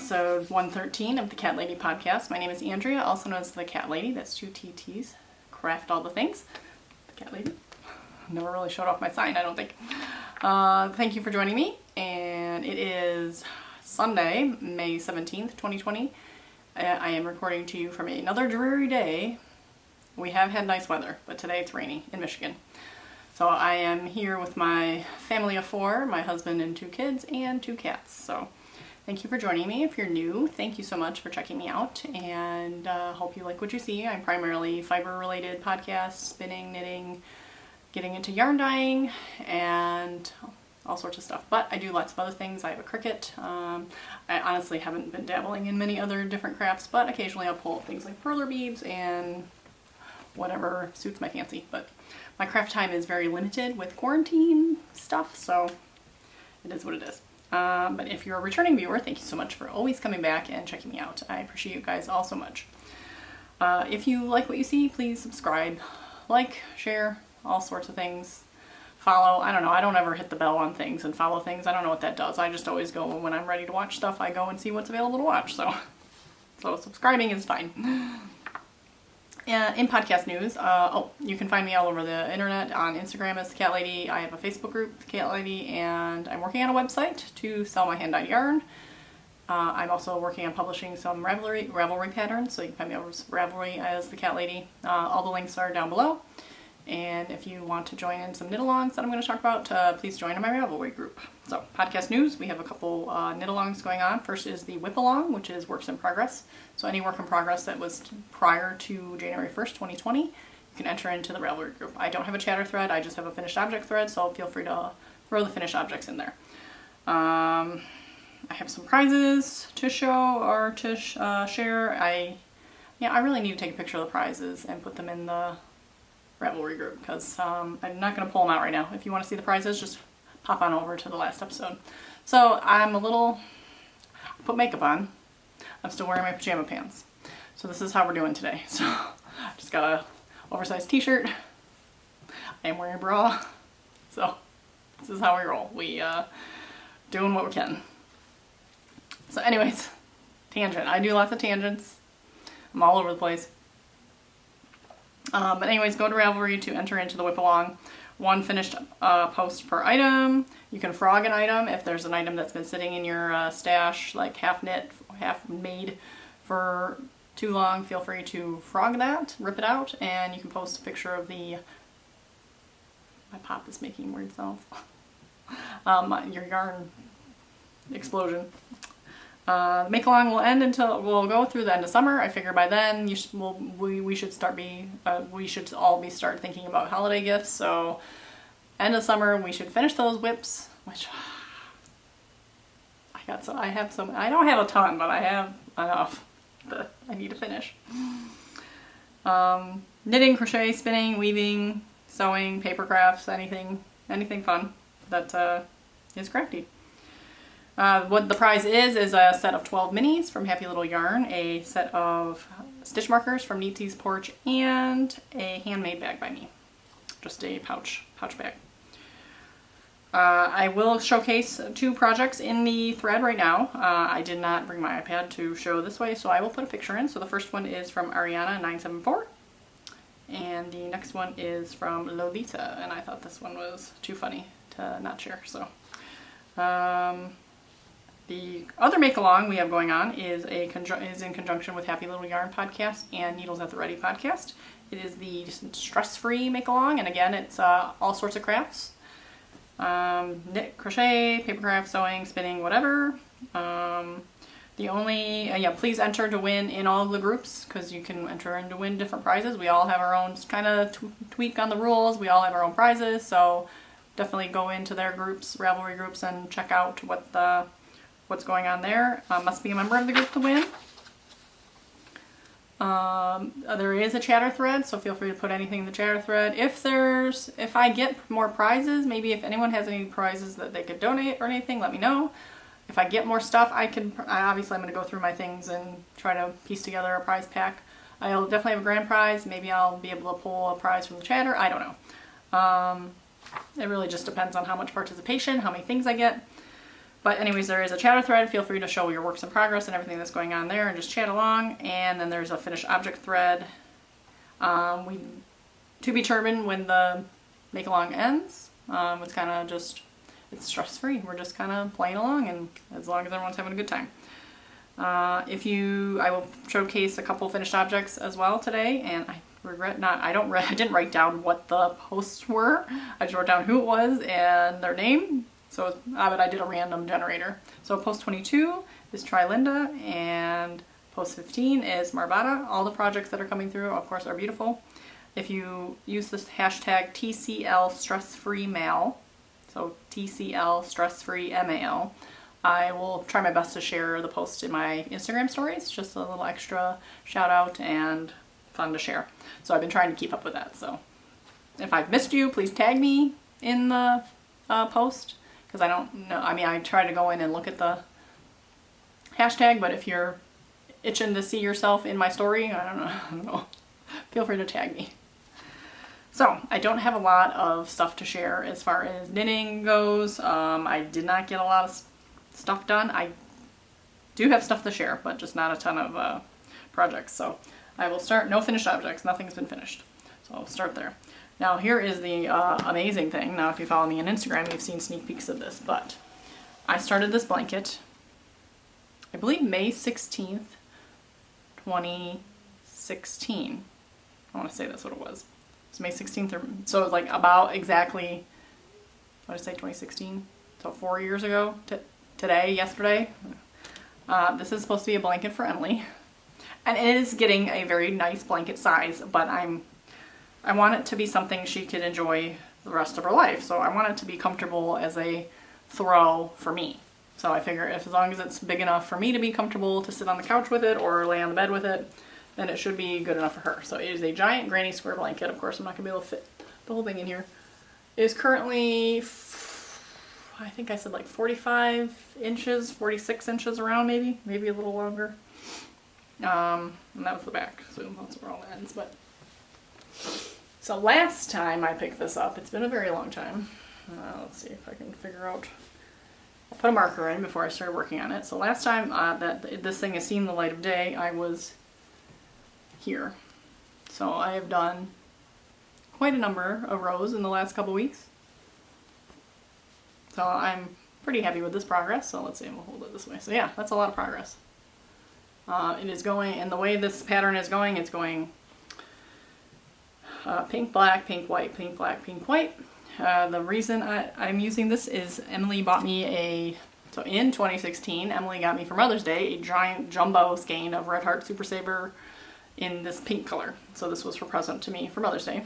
episode 113 of the Cat Lady podcast. My name is Andrea, also known as the Cat Lady. That's 2 TTs. Craft all the things. The Cat Lady. Never really showed off my sign, I don't think. Thank you for joining me. And it is Sunday, May 17th, 2020. I am recording to you from another dreary day. We have had nice weather, but today it's rainy in Michigan. So I am here with my family of 4, my husband and 2 kids, and 2 cats. So thank you for joining me. If you're new, thank you so much for checking me out, and hope you like what you see. I'm primarily fiber-related podcasts, spinning, knitting, getting into yarn dyeing, and all sorts of stuff. But I do lots of other things. I have a Cricut. I honestly haven't been dabbling in many other different crafts, but occasionally I'll pull things like perler beads and whatever suits my fancy. But my craft time is very limited with quarantine stuff, so it is what it is. But if you're a returning viewer, thank you so much for always coming back and checking me out. I appreciate you guys all so much. If you like what you see, please subscribe, like, share, all sorts of things. Follow. I don't know. I don't ever hit the bell on things and follow things. I don't know what that does. I just always go when I'm ready to watch stuff. I go and see what's available to watch. So subscribing is fine. In podcast news, you can find me all over the internet on Instagram as the Cat Lady. I have a Facebook group, the Cat Lady, and I'm working on a website to sell my hand-dyed yarn. I'm also working on publishing some Ravelry patterns, so you can find me over Ravelry as the Cat Lady. All the links are down below. And if you want to join in some knit-alongs that I'm going to talk about, please join in my Ravelry group. So, podcast news, we have a couple knit-alongs going on. First is the whip-along, which is works in progress. So any work in progress that was prior to January 1st, 2020, you can enter into the Ravelry group. I don't have a chatter thread, I just have a finished object thread, so feel free to throw the finished objects in there. I have some prizes to show or to share. I really need to take a picture of the prizes and put them in the Ravelry group, because I'm not going to pull them out right now. If you want to see the prizes, just pop on over to the last episode. So I put makeup on. I'm still wearing my pajama pants. So this is how we're doing today. So I just got a oversized t-shirt. I am wearing a bra. So this is how we roll. We doing what we can. So anyways, tangent. I do lots of tangents. I'm all over the place. But anyways, go to Ravelry to enter into the whip-along. 1 finished post per item. You can frog an item if there's an item that's been sitting in your stash, like half knit, half made for too long. Feel free to frog that, rip it out, and you can post a picture of the... My pop is making weird sounds. Your yarn explosion. The make-along will end we'll go through the end of summer. I figure by then we should all start thinking about holiday gifts. So end of summer we should finish those whips, which I have some. I don't have a ton, but I have enough that I need to finish. Knitting, crochet, spinning, weaving, sewing, paper crafts, anything fun that is crafty. What the prize is a set of 12 minis from Happy Little Yarn, a set of stitch markers from Neatsy's Porch, and a handmade bag by me. Just a pouch bag. I will showcase 2 projects in the thread right now. I did not bring my iPad to show this way, so I will put a picture in. So the first one is from Ariana974, and the next one is from Lolita, and I thought this one was too funny to not share, so... The other make-along we have going on is in conjunction with Happy Little Yarn podcast and Needles at the Ready podcast. It is the stress-free make-along, and again, it's all sorts of crafts. Knit, crochet, paper craft, sewing, spinning, whatever. Please enter to win in all the groups, because you can enter in to win different prizes. We all have our own kind of tweak on the rules. We all have our own prizes, so definitely go into their groups, Ravelry groups, and check out what's going on there. Must be a member of the group to win. There is a chatter thread, so feel free to put anything in the chatter thread. If I get more prizes, maybe if anyone has any prizes that they could donate or anything, let me know. If I get more stuff, obviously I'm going to go through my things and try to piece together a prize pack. I'll definitely have a grand prize. Maybe I'll be able to pull a prize from the chatter. I don't know. It really just depends on how much participation, how many things I get. But anyways, there is a chatter thread. Feel free to show your works in progress and everything that's going on there and just chat along. And then there's a finished object thread. To be determined when the make along ends. It's kind of just, it's stress free. We're just kind of playing along, and as long as everyone's having a good time. I will showcase a couple finished objects as well today, and I regret not, I didn't write down what the posts were. I just wrote down who it was and their name. So, but I did a random generator. So post 22 is Trilinda, and post 15 is Marbata. All the projects that are coming through, of course, are beautiful. If you use this hashtag TCL stress-free mail, so TCL stress-free MAL, I will try my best to share the post in my Instagram stories, just a little extra shout out and fun to share. So I've been trying to keep up with that. So if I've missed you, please tag me in the post, because I don't know. I mean, I try to go in and look at the hashtag, but if you're itching to see yourself in my story, I don't know. Feel free to tag me. So, I don't have a lot of stuff to share as far as knitting goes. I did not get a lot of stuff done. I do have stuff to share, but just not a ton of projects. So, I will start, no finished objects, nothing's been finished. So, I'll start there. Now, here is the amazing thing. Now, if you follow me on Instagram, you've seen sneak peeks of this, but I started this blanket, I believe May 16th, 2016. I want to say that's what it was. It's May 16th, so it was like about exactly, what did I say, 2016? So 4 years ago, yesterday. This is supposed to be a blanket for Emily. And it is getting a very nice blanket size, but I want it to be something she could enjoy the rest of her life. So I want it to be comfortable as a throw for me. So I figure as long as it's big enough for me to be comfortable to sit on the couch with it or lay on the bed with it, then it should be good enough for her. So it is a giant granny square blanket. Of course, I'm not going to be able to fit the whole thing in here. It is currently, I think I said like 45 inches, 46 inches around maybe a little longer. And that was the back, so those were all the ends. But so last time I picked this up, it's been a very long time. Let's see if I can figure out. I'll put a marker in before I started working on it. So last time that this thing has seen the light of day, I was here. So I have done quite a number of rows in the last couple weeks. So I'm pretty happy with this progress. So let's see, we'll hold it this way. So yeah, that's a lot of progress. It is going, and the way this pattern is going, it's going pink, black, pink, white, pink, black, pink, white. The reason I'm using this is Emily bought me so in 2016, Emily got me for Mother's Day a giant jumbo skein of Red Heart Super Saver in this pink color. So this was her present to me for Mother's Day.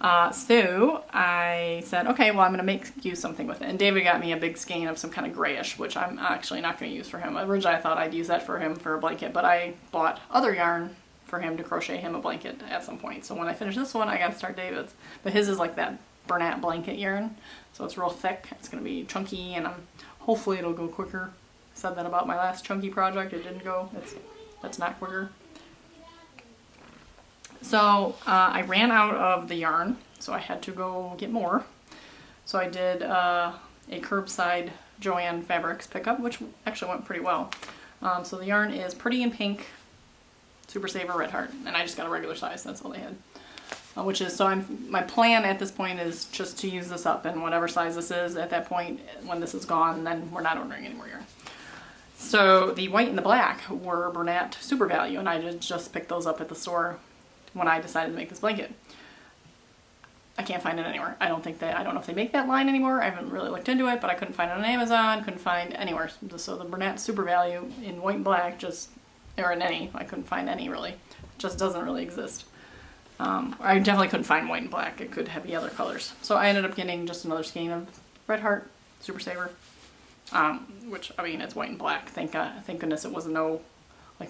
So I said, okay, well, I'm going to make you something with it. And David got me a big skein of some kind of grayish, which I'm actually not going to use for him. Originally I thought I'd use that for him for a blanket, but I bought other yarn for him to crochet him a blanket at some point. So when I finish this one, I got to start David's. But his is like that Bralette blanket yarn, so it's real thick. It's going to be chunky, and hopefully it'll go quicker. I said that about my last chunky project. It didn't go. That's not quicker. So I ran out of the yarn, so I had to go get more. So I did a curbside Joann Fabrics pickup, which actually went pretty well. So the yarn is Pretty in Pink Super Saver Red Heart, and I just got a regular size. That's all they had. Which is, so my plan at this point is just to use this up in whatever size this is at that point. When this is gone, then we're not ordering any more yarn. So the white and the black were Bralette Super Value, and I just picked those up at the store when I decided to make this blanket. I can't find it anywhere. I don't know if they make that line anymore. I haven't really looked into it, but I couldn't find it on Amazon, couldn't find anywhere. So the Bralette Super Value in white and black or in any, I couldn't find any really. It just doesn't really exist. I definitely couldn't find white and black. It could have the other colors. So I ended up getting just another skein of Red Heart Super Saver, which, I mean, it's white and black. Thank goodness it wasn't no like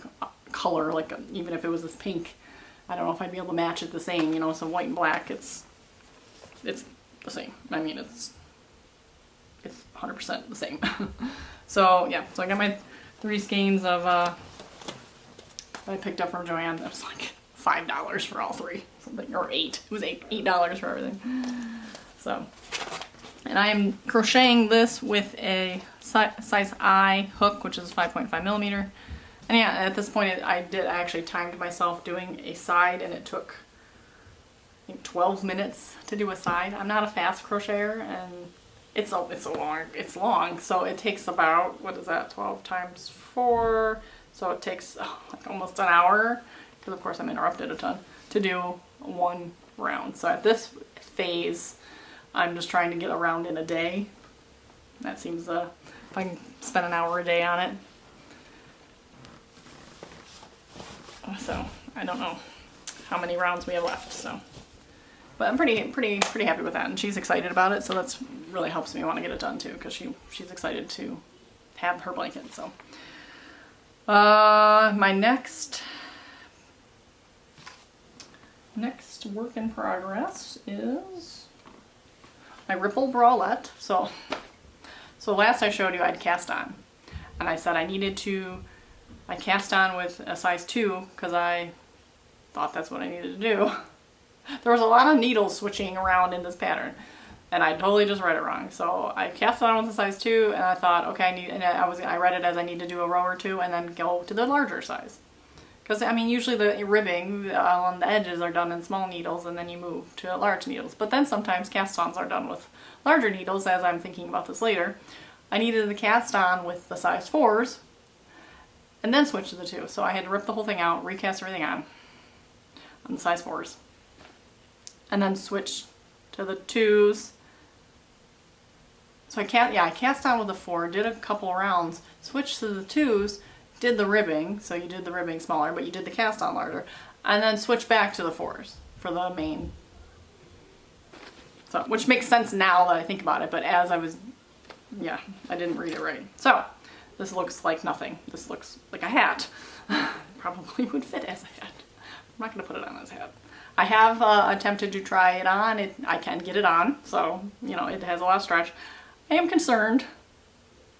color, like even if it was this pink, I don't know if I'd be able to match it the same, you know. So white and black, it's the same. I mean, it's 100% the same. So yeah, so I got my 3 skeins of I picked up from Joann. That was like $5 for all 3, something, or $8. It was $8 for everything. So, and I am crocheting this with a size I hook, which is 5.5 millimeter. And yeah, at this point I actually timed myself doing a side, and it took I think 12 minutes to do a side. I'm not a fast crocheter, and it's long, so it takes about, what is that, 12 times 4, so it takes like almost an hour, because of course I'm interrupted a ton, to do one round. So at this phase, I'm just trying to get a round in a day. That seems, if I can spend an hour a day on it. So I don't know how many rounds we have left, so. But I'm pretty happy with that, and she's excited about it, so that's really helps me want to get it done too, because she's excited to have her blanket. So my next work in progress is my ripple bralette. So last I showed you I'd cast on, and I said I cast on with a size 2 because I thought that's what I needed to do. There was a lot of needles switching around in this pattern, and I totally just read it wrong. So I cast on with a size 2, and I thought, okay, I read it as I need to do a row or two and then go to the larger size. Because I mean, usually the ribbing on the edges are done in small needles, and then you move to large needles. But then sometimes cast-ons are done with larger needles, as I'm thinking about this later. I needed the cast on with the size 4s, and then switch to the 2. So I had to rip the whole thing out, recast everything on the size 4s. And then switch to the 2s. So I cast on with the 4, did a couple rounds, switched to the 2s, did the ribbing, so you did the ribbing smaller, but you did the cast on larger, and then switched back to the 4s for the main. So, which makes sense now that I think about it, but as I was, yeah, I didn't read it right. So, this looks like nothing. This looks like a hat. Probably would fit as a hat. I'm not going to put it on as a hat. I have attempted to try it on. I can get it on, so, you know, it has a lot of stretch. I am concerned.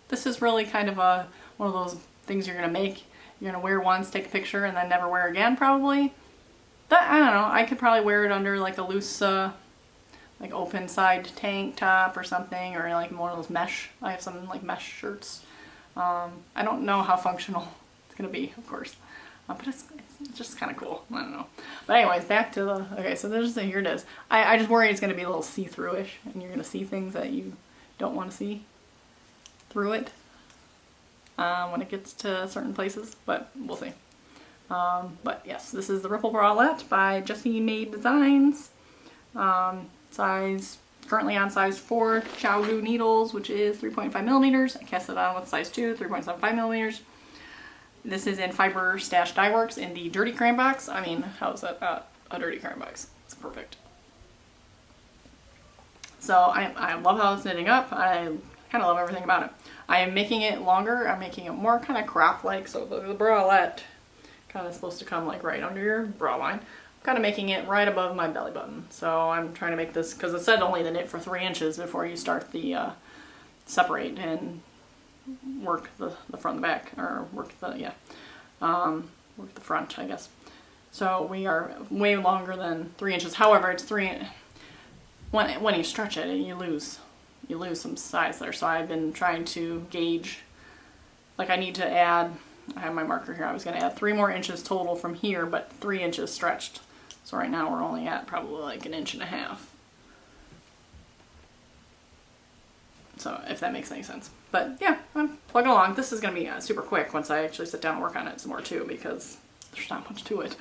This is really kind of one of those things you're going to make. You're going to wear once, take a picture, and then never wear again, probably. But, I don't know. I could probably wear it under, like, a loose, like, open side tank top or something, or, like, one of those mesh. I have some, like, mesh shirts. I don't know how functional it's going to be, of course. But it's just kind of cool. I don't know. But anyways, back to the... Okay, so here it is. I just worry it's going to be a little see-through-ish, and you're going to see things that you don't want to see through it when it gets to certain places, but we'll see. But yes, this is the Ripple Bralette by Jessie Made Designs. Currently on size 4 Chowdu needles, which is 3.5 millimeters. I cast it on with size 2, 3.75 millimeters. This is in Fiber Stash Dye Works in the Dirty Crayon box. I mean, how is that not a dirty crayon box? It's perfect. So I love how it's knitting up. I kind of love everything about it. I am making it longer. I'm making it more kind of crop-like. So the bralette kind of supposed to come like right under your bra line. I'm kind of making it right above my belly button. So I'm trying to make this, because it said only to knit for 3 inches before you start the separate and work the front and the back, or work the front, I guess. So we are way longer than 3 inches. However, it's when you stretch it, you lose some size there. So I've been trying to gauge, like I need to add, I have my marker here, I was going to add 3 more inches total from here, but 3 inches stretched. So right now we're only at probably like 1.5 inches. So if that makes any sense. But yeah, I'm plugging along. This is going to be super quick once I actually sit down and work on it some more too, because there's not much to it.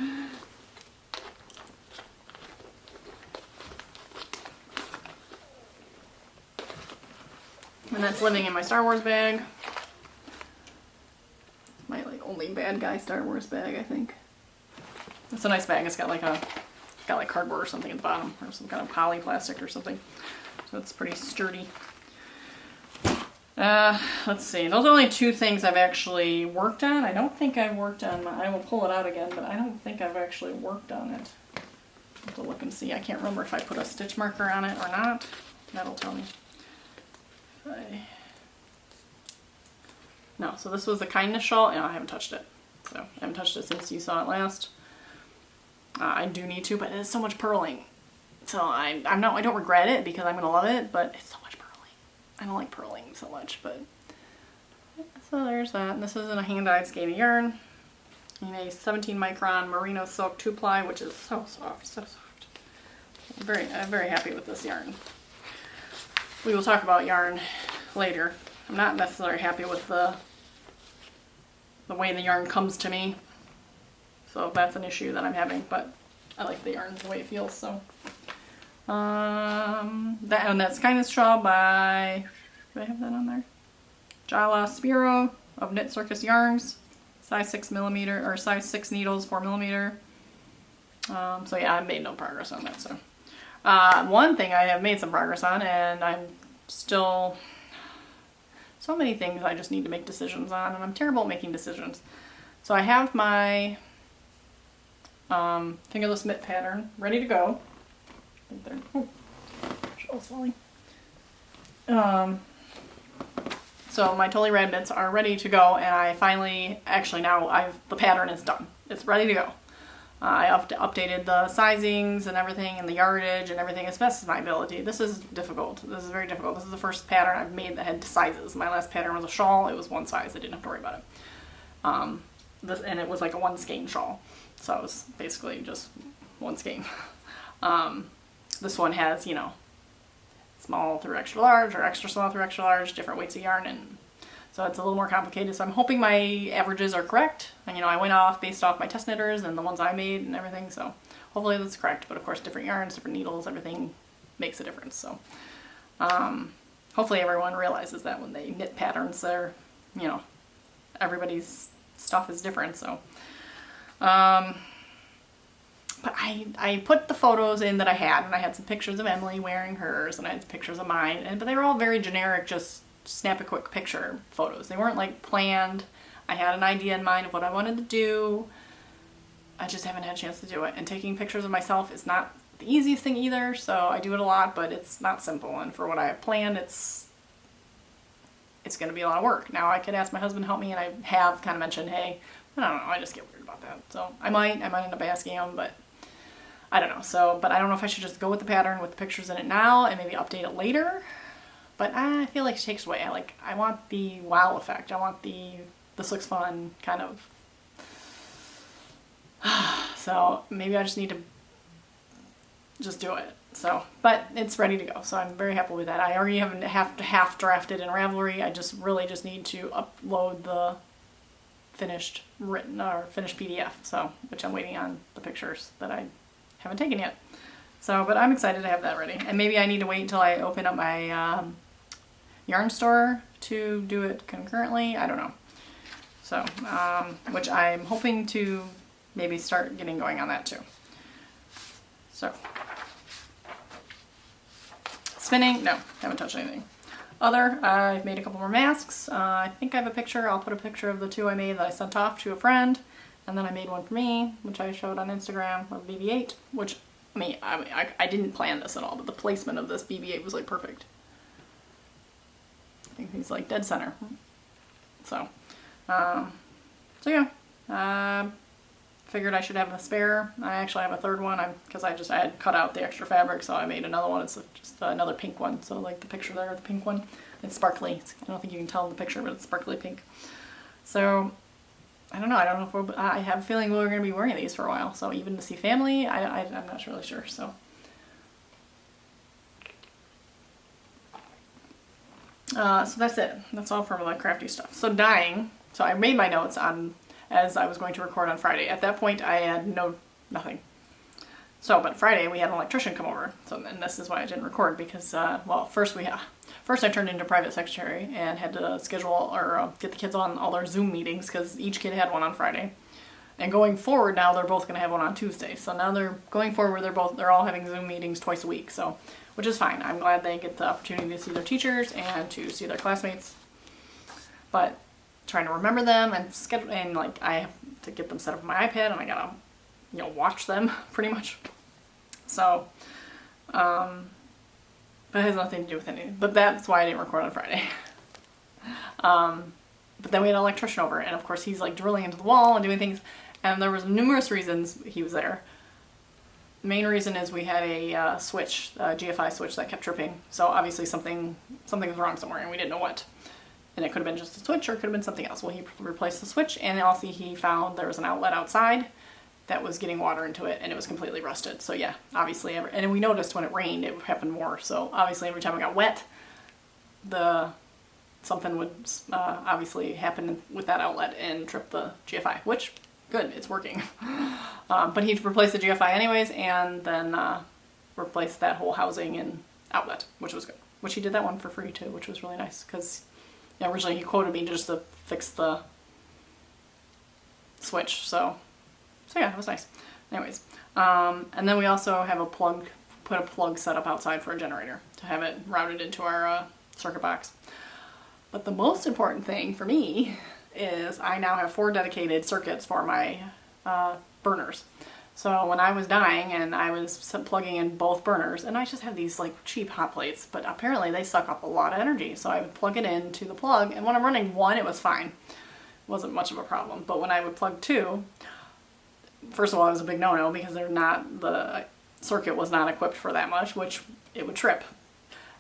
And that's living in my Star Wars bag. My like only bad guy Star Wars bag, I think. It's a nice bag. It's got like cardboard or something at the bottom, or some kind of poly plastic or something. So it's pretty sturdy. Let's see. Those are only 2 things I've actually worked on. I don't think I've worked on I will pull it out again, but I don't think I've actually worked on it. I'll have to look and see. I can't remember if I put a stitch marker on it or not. That'll tell me. No, so this was the kindness shawl, and I haven't touched it. So I haven't touched it since you saw it last. I do need to, but it's so much purling. So I don't regret it because I'm gonna love it, but it's so much purling. I don't like purling so much, but So there's that. And this is in a hand-dyed skein of yarn in a 17 micron merino silk 2-ply, which is so soft, so soft. I'm very happy with this yarn. We will talk about yarn later. I'm not necessarily happy with the way the yarn comes to me. So that's an issue that I'm having, but I like the yarn the way it feels, so. And that's Kindness Straw by, do I have that on there? Jala Spiro of Knit Circus Yarns, size 6mm, or size 6 needles, 4mm. So yeah, I've made no progress on that, so. One thing I have made some progress on, and I'm still, so many things I just need to make decisions on, and I'm terrible at making decisions. So I have my fingerless mitt pattern ready to go. Right there. Oh, shell's falling. So my Totally Rad mitts are ready to go, and I finally, actually now the pattern is done. It's ready to go. I updated the sizings and everything, and the yardage and everything as best as my ability. This is difficult. This is very difficult. This is the first pattern I've made that had sizes. My last pattern was a shawl. It was one size. I didn't have to worry about it. And it was like a 1 skein shawl. So it was basically just 1 skein. This one has, you know, small through extra large or extra small through extra large, different weights of yarn, and so it's a little more complicated. So I'm hoping my averages are correct. And, you know, I went based off my test knitters and the ones I made and everything, so hopefully that's correct. But of course, different yarns, different needles, everything makes a difference. So hopefully everyone realizes that when they knit patterns, they're, you know, everybody's stuff is different. So but I put the photos in that I had, and I had some pictures of Emily wearing hers, and I had pictures of mine, but they were all very generic, just snap a quick picture photos. They weren't like planned. I had an idea in mind of what I wanted to do. I just haven't had a chance to do it. And taking pictures of myself is not the easiest thing either, so I do it a lot, but it's not simple. And for what I have planned, it's going to be a lot of work. Now I could ask my husband to help me, and I have kind of mentioned, hey, I don't know, I just get weird about that. So I might end up asking him, but I don't know. So, but I don't know if I should just go with the pattern with the pictures in it now and maybe update it later. But I feel like it takes away. I want the wow effect. I want this looks fun kind of. So maybe I just need to just do it. So, but it's ready to go. So I'm very happy with that. I already have half drafted in Ravelry. I just need to upload the finished PDF. So, which I'm waiting on the pictures that I haven't taken yet. So, but I'm excited to have that ready. And maybe I need to wait until I open up my yarn store to do it concurrently. I don't know. So, which I'm hoping to maybe start getting going on that too. So, spinning, no, haven't touched anything. I've made a couple more masks. I think I have a picture. I'll put a picture of the 2 I made that I sent off to a friend. And then I made one for me, which I showed on Instagram of BB-8, which, I didn't plan this at all, but the placement of this BB-8 was like perfect. I think he's like dead center. So yeah, figured I should have a spare. I actually have a third one because I had cut out the extra fabric, so I made another one. It's just another pink one. So like the picture there, the pink one, it's sparkly. I don't think you can tell in the picture, but it's sparkly pink. So I don't know if I have a feeling we're going to be wearing these for a while. So even to see family, I'm not really sure. So. So that's it. That's all for my crafty stuff. So dyeing. So I made my notes as I was going to record on Friday. At that point, I had nothing. So, but Friday we had an electrician come over. So, and this is why I didn't record because, first I turned into private secretary and had to schedule or get the kids on all their Zoom meetings because each kid had one on Friday. And going forward now, they're both going to have one on Tuesday. So now they're all having Zoom meetings twice a week. So, which is fine. I'm glad they get the opportunity to see their teachers and to see their classmates. But trying to remember them and schedule, and like I have to get them set up on my iPad, and I gotta, watch them pretty much. So, but it has nothing to do with anything. But that's why I didn't record on Friday. But then we had an electrician over, and of course he's like drilling into the wall and doing things, and there was numerous reasons he was there. The main reason is we had a switch, a GFI switch that kept tripping. So obviously something was wrong somewhere, and we didn't know what. And it could have been just a switch or it could have been something else. Well, he replaced the switch, and also he found there was an outlet outside that was getting water into it, and it was completely rusted. So yeah, obviously, and we noticed when it rained, it happened more. So obviously every time it got wet, something would obviously happen with that outlet and trip the GFI, which, good, it's working. But he replaced the GFI anyways, and then replaced that whole housing and outlet, which was good. Which he did that one for free too, which was really nice, because originally he quoted me just to fix the switch, so yeah, it was nice. Anyways, and then we also have put a plug set up outside for a generator to have it routed into our circuit box. But the most important thing for me is I now have 4 dedicated circuits for my burners. So when I was dying and I was plugging in both burners, and I just have these like cheap hot plates, but apparently they suck up a lot of energy. So I would plug it into the plug, and when I'm running 1, it was fine. It wasn't much of a problem. But when I would plug 2, first of all, it was a big no-no because the circuit was not equipped for that much, which it would trip.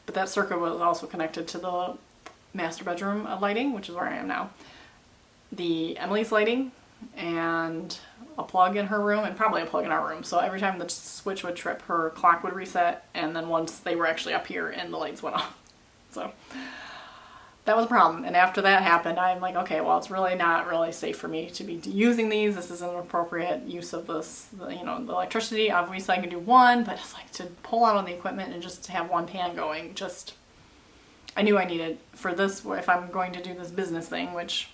But that circuit was also connected to the master bedroom lighting, which is where I am now, the Emily's lighting, and a plug in her room, and probably a plug in our room. So every time the switch would trip, her clock would reset, and then once they were actually up here and the lights went off. So that was a problem. And after that happened, I'm like, okay, well, it's really not really safe for me to be using these. This isn't an appropriate use of this, the electricity. Obviously I can do 1, but it's like to pull out on the equipment and just to have 1 pan going, I knew I needed for this, if I'm going to do this business thing, which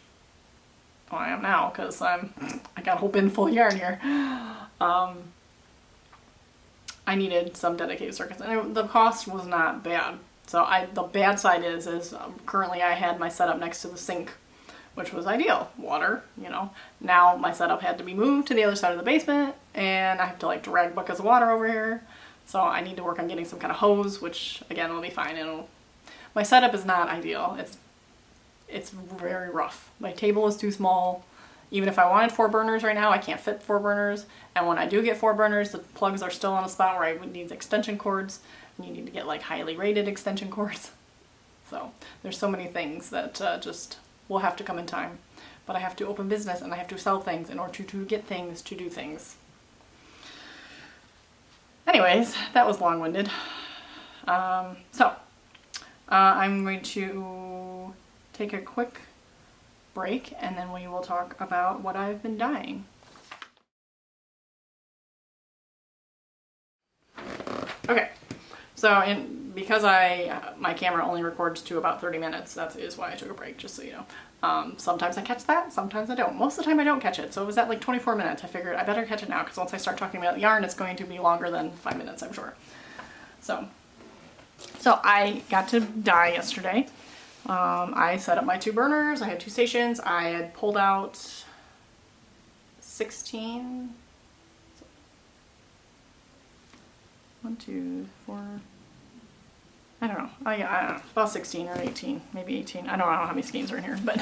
I am now, because I got a whole bin full of yarn here. I needed some dedicated circuits, and the cost was not bad. So the bad side is currently I had my setup next to the sink, which was ideal. Water, Now my setup had to be moved to the other side of the basement, and I have to like drag buckets of water over here. So I need to work on getting some kind of hose, which again will be fine. My setup is not ideal. It's very rough. My table is too small. Even if I wanted 4 burners right now, I can't fit 4 burners. And when I do get 4 burners, the plugs are still on a spot where I would need extension cords. And you need to get like highly rated extension cords. So there's so many things that just will have to come in time. But I have to open business and I have to sell things in order to get things, to do things. Anyways, that was long-winded. I'm going to take a quick break, and then we will talk about what I've been dyeing. Okay, so because my camera only records to about 30 minutes, that is why I took a break, just so you know. Sometimes I catch that, sometimes I don't. Most of the time I don't catch it, so it was at like 24 minutes. I figured I better catch it now, because once I start talking about yarn, it's going to be longer than 5 minutes, I'm sure. So I got to dye yesterday. I set up my 2 burners. I had 2 stations. I had pulled out 16, 1, 2, 4, I don't know. I don't know, about 16 or 18, maybe 18. I don't know how many skeins are in here, but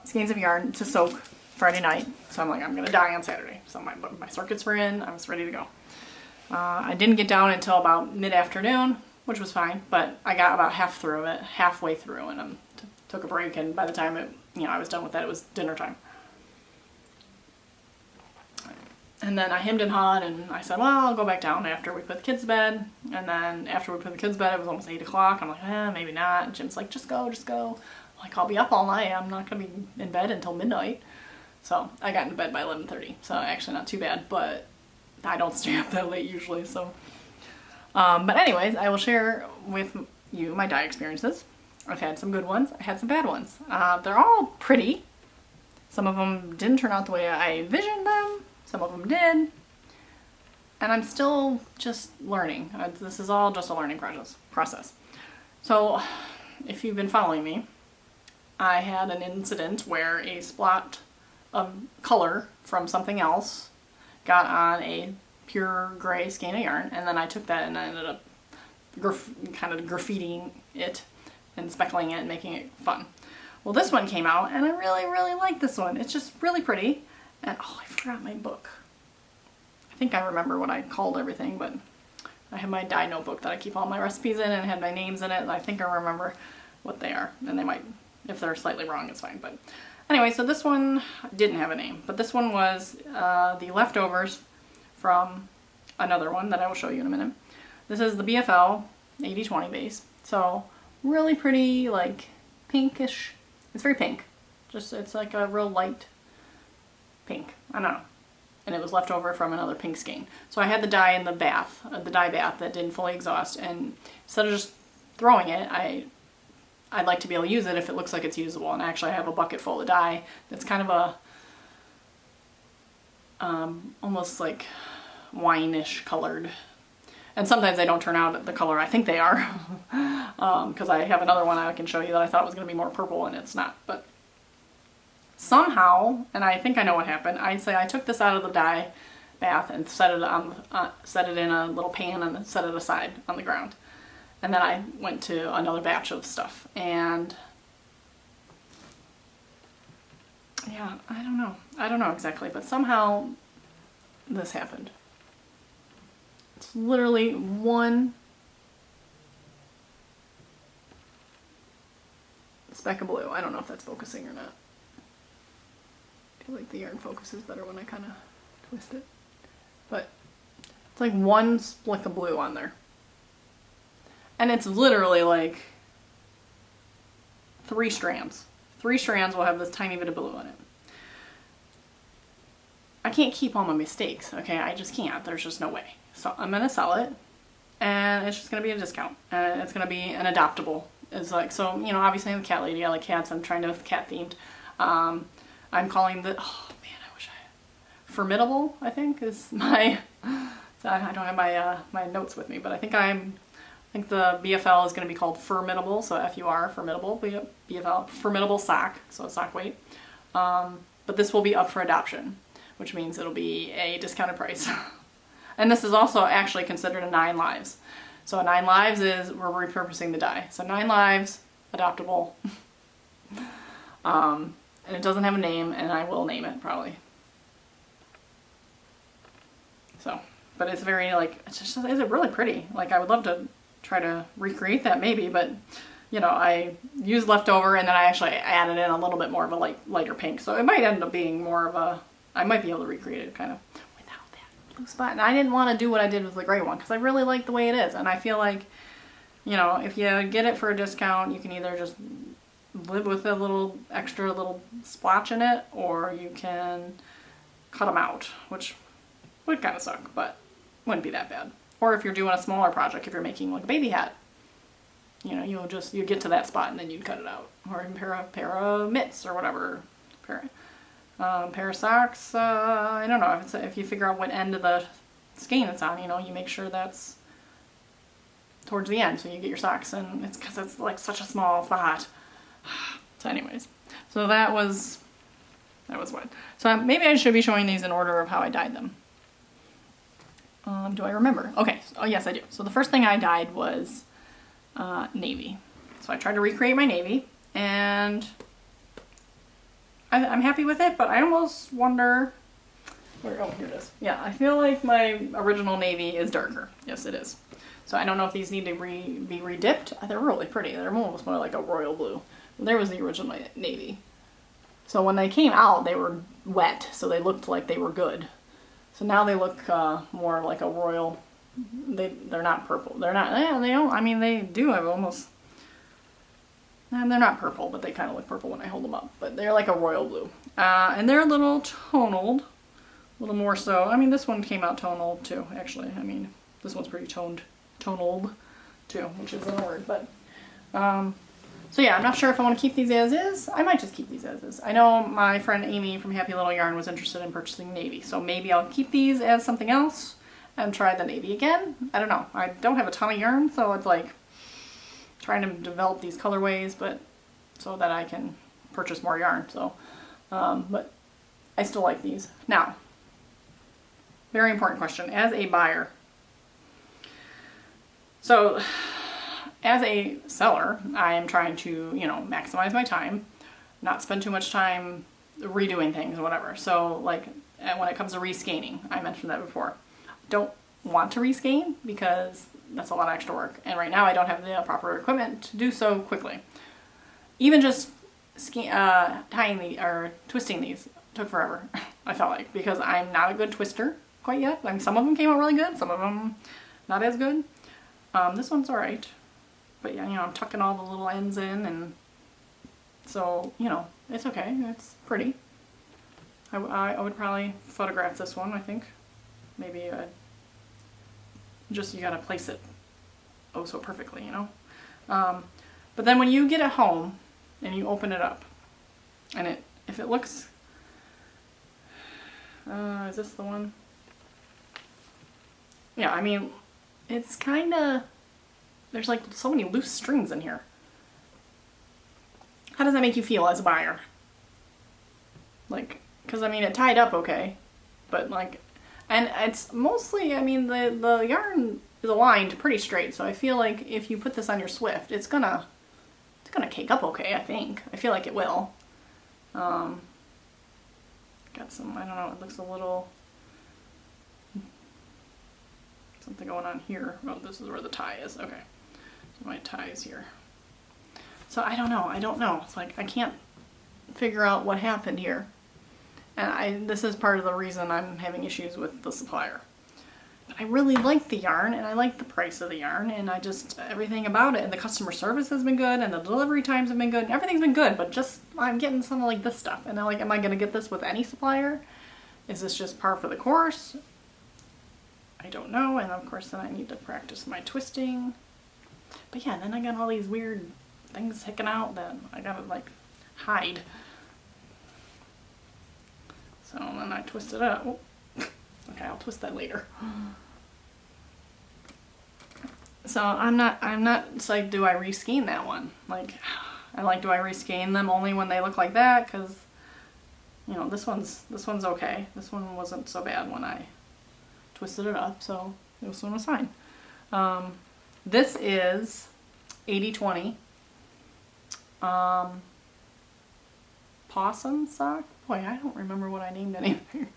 skeins of yarn to soak Friday night. So I'm like, I'm gonna dye on Saturday. So my circuits were in. I was ready to go. I didn't get down until about mid-afternoon, which was fine, but I got about halfway through, and took a break, and by the time I was done with that, it was dinner time. And then I hemmed and hawed, and I said, well, I'll go back down after we put the kids to bed. And then after we put the kids to bed, it was almost 8 o'clock. I'm like, maybe not. And Jim's like, just go. I'm like, I'll be up all night. I'm not going to be in bed until midnight. So I got into bed by 11:30. So actually not too bad, but I don't stay up that late usually. So, but anyways, I will share with you my dye experiences. I've had some good ones. I had some bad ones. They're all pretty. Some of them didn't turn out the way I envisioned them. Some of them did. And I'm still just learning. This is all just a learning process. So if you've been following me, I had an incident where a spot of color from something else got on a pure gray skein of yarn, and then I took that and I ended up kind of graffitiing it and speckling it and making it fun. Well, this one came out, and I really, really like this one. It's just really pretty. And oh, I forgot my book. I think I remember what I called everything, but I have my dye notebook that I keep all my recipes in, and it had my names in it, and I think I remember what they are. And they might If they're slightly wrong, it's fine. But anyway, so this one didn't have a name, but this one was the leftovers from another one that I will show you in a minute. This is the BFL 80/20 base. So really pretty, like pinkish. It's very pink. Just, it's like a real light pink. I don't know. And it was left over from another pink skein. So I had the dye in the bath, the dye bath that didn't fully exhaust, and instead of just throwing it, I'd like to be able to use it if it looks like it's usable. And actually I have a bucket full of dye that's kind of a almost like wine-ish colored. And sometimes they don't turn out the color I think they are. Because I have another one I can show you that I thought was going to be more purple and it's not. But somehow, and I think I know what happened, I'd say I took this out of the dye bath and set it in a little pan and set it aside on the ground. And then I went to another batch of stuff. And yeah, I don't know. I don't know exactly, but somehow this happened. It's literally one speck of blue. I don't know if that's focusing or not. I feel like the yarn focuses better when I kind of twist it. But it's like one speck of blue on there. And it's literally like 3 strands. 3 strands will have this tiny bit of blue in it. I can't keep all my mistakes, okay? I just can't. There's just no way. So I'm going to sell it, and it's just going to be a discount. And it's going to be an adoptable. It's like, so, you know, obviously I'm a cat lady. I like cats. I'm trying to go cat themed. I'm calling the, oh man, I wish I, Formidable, I think, is my, so I don't have my, my notes with me, but I think the BFL is going to be called Formidable, so F-U-R, Formidable, BFL, Formidable sock, so sock weight. But this will be up for adoption, which means it'll be a discounted price. And this is also actually considered a 9 lives. So a 9 lives is, we're repurposing the dye. So 9 lives, adoptable. And it doesn't have a name, and I will name it probably. So, but it's very like, it's really pretty. Like I would love to try to recreate that maybe, but you know, I used leftover and then I actually added in a little bit more of a lighter pink. So it might end up being more of a, I might be able to recreate it kind of without that blue spot. And I didn't want to do what I did with the gray one because I really like the way it is. And I feel like, you know, if you get it for a discount, you can either just live with a little extra little splotch in it, or you can cut them out, which would kind of suck, but wouldn't be that bad. Or if you're doing a smaller project, if you're making like a baby hat, you know, you get to that spot and then you'd cut it out. Or even pair of mitts or whatever, pair of socks. I don't know if you figure out what end of the skein it's on, you know, you make sure that's towards the end so you get your socks, and it's because it's like such a small spot. So anyways, so that was what. So maybe I should be showing these in order of how I dyed them. Do I remember? Okay, oh yes I do. So the first thing I dyed was navy. So I tried to recreate my navy, and I'm happy with it, but I almost wonder, oh here it is. Yeah, I feel like my original navy is darker. Yes it is. So I don't know if these need to be redipped. They're really pretty. They're almost more like a royal blue. There was the original navy. So when they came out, they were wet, so they looked like they were good. So now they look more like a royal. They're not purple. They're not. Yeah, they don't. I mean, they do have almost. And they're not purple, but they kind of look purple when I hold them up. But they're like a royal blue, and they're a little tonaled, a little more so. I mean, this one came out tonal too. Actually, I mean, this one's pretty tonaled too, which isn't a word, but. So yeah, I'm not sure if I want to keep these as is. I might just keep these as is. I know my friend Amy from Happy Little Yarn was interested in purchasing navy, so maybe I'll keep these as something else and try the navy again. I don't know. I don't have a ton of yarn, so it's like trying to develop these colorways, but so that I can purchase more yarn. So, but I still like these. Now, very important question as a buyer. So. As a seller, I am trying to, you know, maximize my time, not spend too much time redoing things or whatever. So like when it comes to rescanning, I mentioned that before. Don't want to rescan because that's a lot of extra work. And right now I don't have the proper equipment to do so quickly. Even just tying the or twisting these took forever. I felt like, because I'm not a good twister quite yet. I mean, some of them came out really good, some of them not as good. This one's all right, but yeah, you know, I'm tucking all the little ends in, and so, you know, it's okay. It's pretty. I would probably photograph this one, I think. Maybe just, you gotta place it oh so perfectly, you know. But then when you get it home and you open it up, and if it looks, is this the one? Yeah, I mean, it's kind of, there's like so many loose strings in here. How does that make you feel as a buyer? Like, because I mean, it tied up okay, but like, and it's mostly, I mean, the yarn is aligned pretty straight, so I feel like if you put this on your Swift, it's gonna cake up okay, I think. I feel like it will. Got some, I don't know, it looks a little, something going on here. Oh, this is where the tie is. Okay. So my tie is here. So I don't know. It's like, I can't figure out what happened here. And this is part of the reason I'm having issues with the supplier. But I really like the yarn, and I like the price of the yarn, and I just, everything about it, and the customer service has been good, and the delivery times have been good, and everything's been good, but just, I'm getting some of like this stuff. And I'm like, am I gonna get this with any supplier? Is this just par for the course? I don't know. And of course then I need to practice my twisting. But yeah, then I got all these weird things sticking out that I gotta like hide. So then I twist it up. Oh. Okay, I'll twist that later. So I'm not like, do I reskein that one? Like, do I reskein them only when they look like that? Because, you know, this one's okay. This one wasn't so bad when I twisted it up, so this one was fine. This is 80/20 possum sock. Boy, I don't remember what I named anything.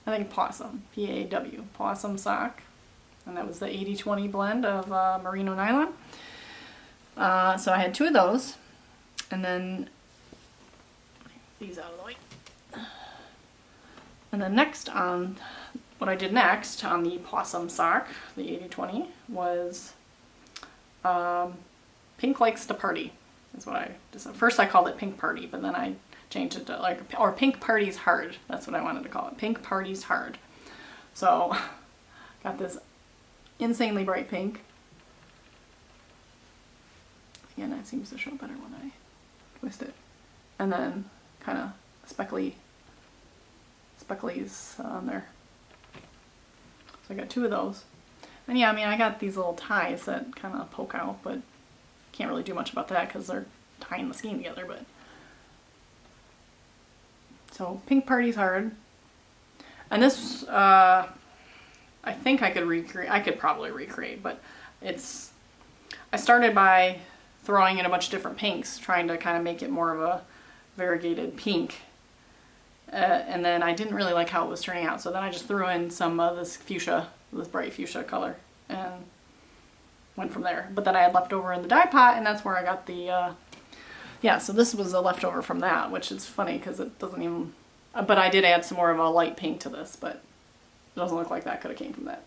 I think possum, P-A-W, possum sock. And that was the 80/20 blend of merino nylon. So I had 2 of those. And then, these out of the way. And then next on, what I did next on the possum sock, the 80/20, was Pink Likes to Party, is what I decided. First I called it Pink Party, but then I changed it to like, or Pink Party's Hard. That's what I wanted to call it, Pink Party's Hard. So, got this insanely bright pink. Again, that seems to show better when I twist it. And then kind of specklies on there. So I got 2 of those. And yeah, I mean, I got these little ties that kind of poke out, but can't really do much about that because they're tying the skein together. But so Pink Party's Hard. And this, I think I could recreate. I could probably recreate, but it's, I started by throwing in a bunch of different pinks, trying to kind of make it more of a variegated pink. And then I didn't really like how it was turning out, so then I just threw in some of this fuchsia, this bright fuchsia color, and went from there. But then I had left over in the dye pot, and that's where I got the, yeah, so this was a leftover from that, which is funny because it doesn't even, but I did add some more of a light pink to this, but it doesn't look like that could have came from that.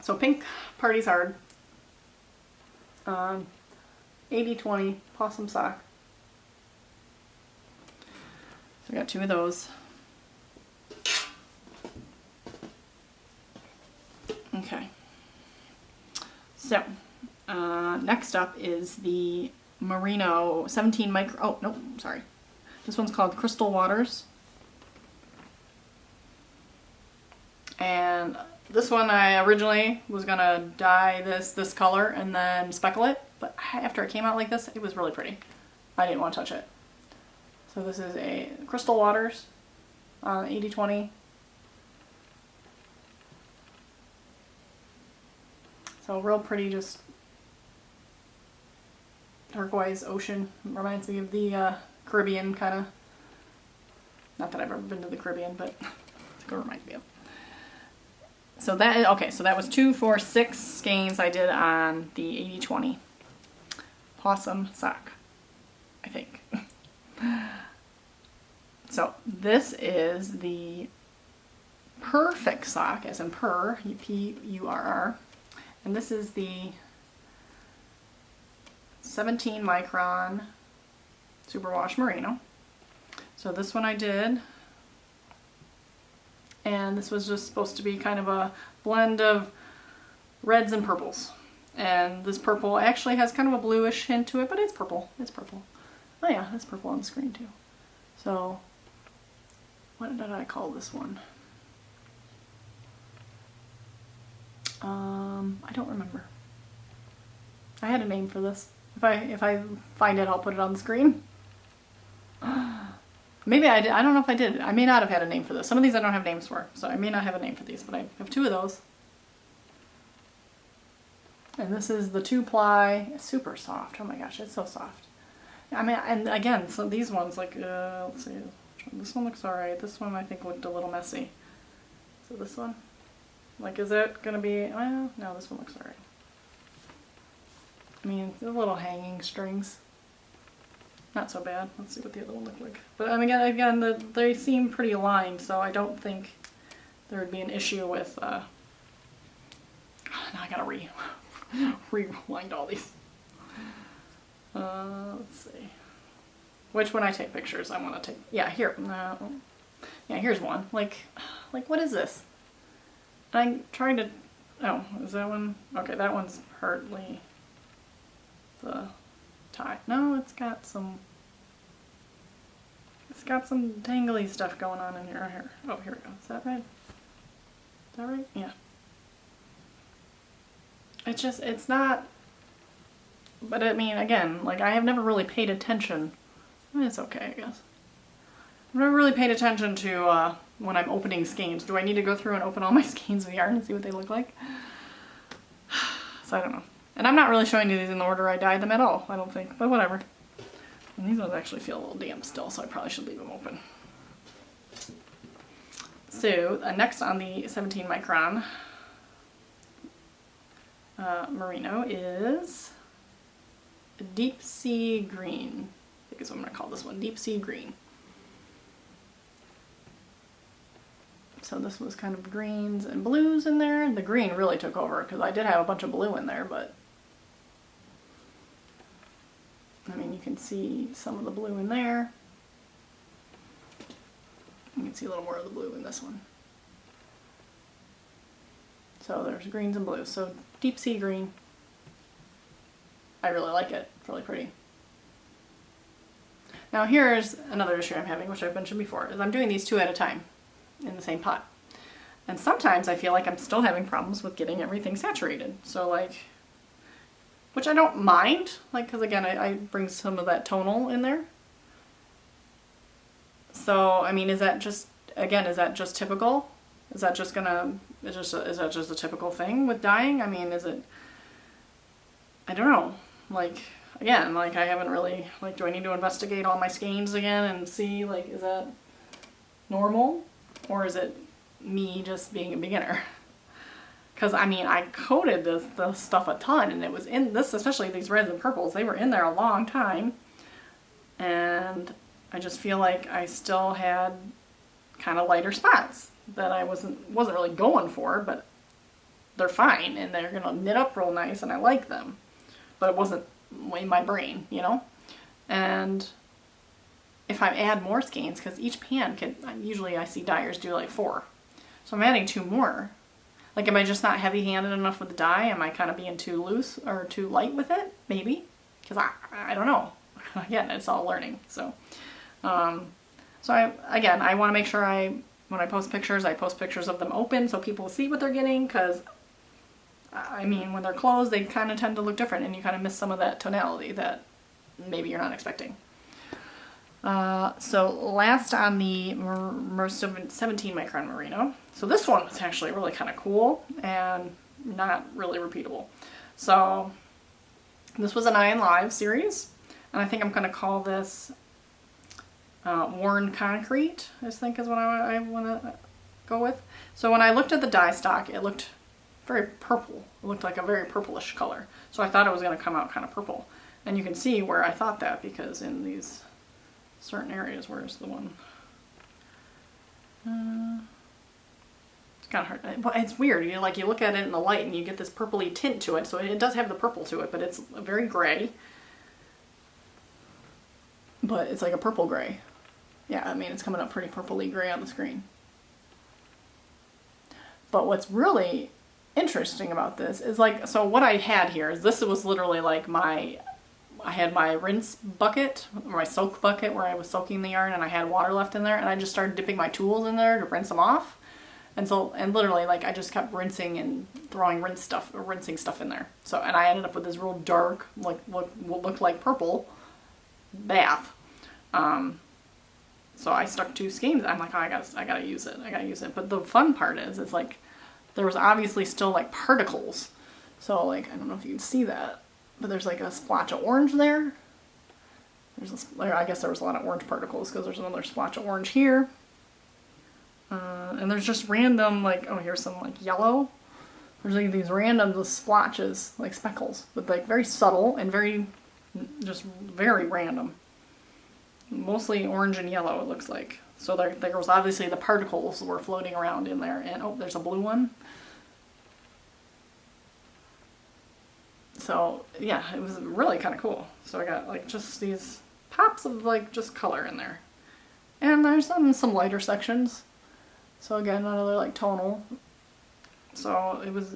So Pink Party's Hard, 80/20 possum sock. So I got 2 of those. Okay. So next up is the merino 17 micro. Oh no, sorry. This one's called Crystal Waters. And this one I originally was gonna dye this color and then speckle it, but after it came out like this, it was really pretty. I didn't want to touch it. So this is a Crystal Waters 80/20. So real pretty, just turquoise ocean. Reminds me of the Caribbean kind of. Not that I've ever been to the Caribbean, but it reminds me of. So that, okay, so that was 2, 4, 6 skeins I did on the 80/20 possum sock, I think. So this is the Perfect sock, as in purr, P-U-R-R, and this is the 17 micron superwash merino. So this one I did, and this was just supposed to be kind of a blend of reds and purples. And this purple actually has kind of a bluish hint to it, but it's purple. It's purple. Oh yeah, it's purple on the screen too. So what did I call this one? I don't remember. I had a name for this. If I find it, I'll put it on the screen. Maybe I did. I don't know if I did. I may not have had a name for this. Some of these I don't have names for, so I may not have a name for these, but I have 2 of those. And this is the 2-ply, super soft. Oh my gosh, it's so soft. I mean, and again, so these ones, like, let's see, this one looks alright. This one I think looked a little messy. So this one, like, is it gonna be, well, no, this one looks alright. I mean, the little hanging strings, not so bad. Let's see what the other one looked like. But I mean, again, they seem pretty aligned, so I don't think there would be an issue with, now I gotta rewind all these. Let's see. Which when I take pictures, I want to take, yeah, here, yeah, here's one. Like, what is this? I'm trying to, oh, is that one? Okay, that one's partly the tie. No, it's got some tangly stuff going on in here. Here. Oh, here we go. Is that right? Is that right? Yeah. It's just, it's not, but I mean, again, like, I have never really paid attention. It's okay, I guess. I've never really paid attention to when I'm opening skeins. Do I need to go through and open all my skeins of yarn and see what they look like? So I don't know. And I'm not really showing you these in the order I dyed them at all, I don't think, but whatever. And these ones actually feel a little damp still, so I probably should leave them open. So next on the 17 micron merino is Deep Sea Green. I think is what I'm going to call this one, Deep Sea Green. So this was kind of greens and blues in there. The green really took over because I did have a bunch of blue in there, but I mean, you can see some of the blue in there. You can see a little more of the blue in this one. So there's greens and blues. So Deep Sea Green. I really like it. It's really pretty. Now here's another issue I'm having, which I've mentioned before, is I'm doing these 2 at a time in the same pot. And sometimes I feel like I'm still having problems with getting everything saturated. So like, which I don't mind, like, because again, I bring some of that tonal in there. So, I mean, is that just, again, is that just typical? Is that just gonna, is that just a typical thing with dyeing? I mean, is it, I don't know. Like, again, like, I haven't really, like, do I need to investigate all my skeins again and see, like, is that normal? Or is it me just being a beginner? Because, I mean, I coated this stuff a ton, and it was in this, especially these reds and purples, they were in there a long time. And I just feel like I still had kind of lighter spots that I wasn't really going for, but they're fine, and they're going to knit up real nice, and I like them. But it wasn't in my brain, you know? And if I add more skeins, because each pan can, usually I see dyers do like 4. So I'm adding 2 more. Like, am I just not heavy-handed enough with the dye? Am I kind of being too loose or too light with it? Maybe. Because I don't know. Again, it's all learning. So, I want to make sure when I post pictures of them open so people see what they're getting, because I mean, when they're closed, they kind of tend to look different, and you kind of miss some of that tonality that maybe you're not expecting. So last on the 17 micron merino. So this one was actually really kind of cool and not really repeatable. So this was an Iron Live series, and I think I'm going to call this Worn Concrete, I think is what I want to go with. So when I looked at the dye stock, it looked very purple. It looked like a very purplish color. So I thought it was going to come out kind of purple. And you can see where I thought that, because in these certain areas, where's the one? It's kind of hard. But it's weird. You look at it in the light and you get this purpley tint to it. So it does have the purple to it, but it's very gray. But it's like a purple gray. Yeah, I mean, it's coming up pretty purpley gray on the screen. But what's really interesting about this is so what I had here is this was literally like I had my rinse bucket, or my soak bucket, where I was soaking the yarn, and I had water left in there, and I just started dipping my tools in there to rinse them off. And literally, I just kept rinsing and throwing rinsing stuff in there. So, and I ended up with this real dark, what looked like purple bath. So I stuck 2 skeins. I'm like, oh, I gotta use it. I gotta use it. But the fun part is, it's like, there was obviously still particles. So I don't know if you can see that, but there's a splotch of orange there. I guess there was a lot of orange particles, because there's another splotch of orange here. And there's just random, oh, here's some yellow. There's these random splotches, speckles, but very subtle and very random. Mostly orange and yellow, it looks like. So there was obviously the particles were floating around in there. And oh, there's a blue one. So yeah, it was really kind of cool. So I got just these pops of just color in there. And there's some lighter sections. So again, another tonal. So it was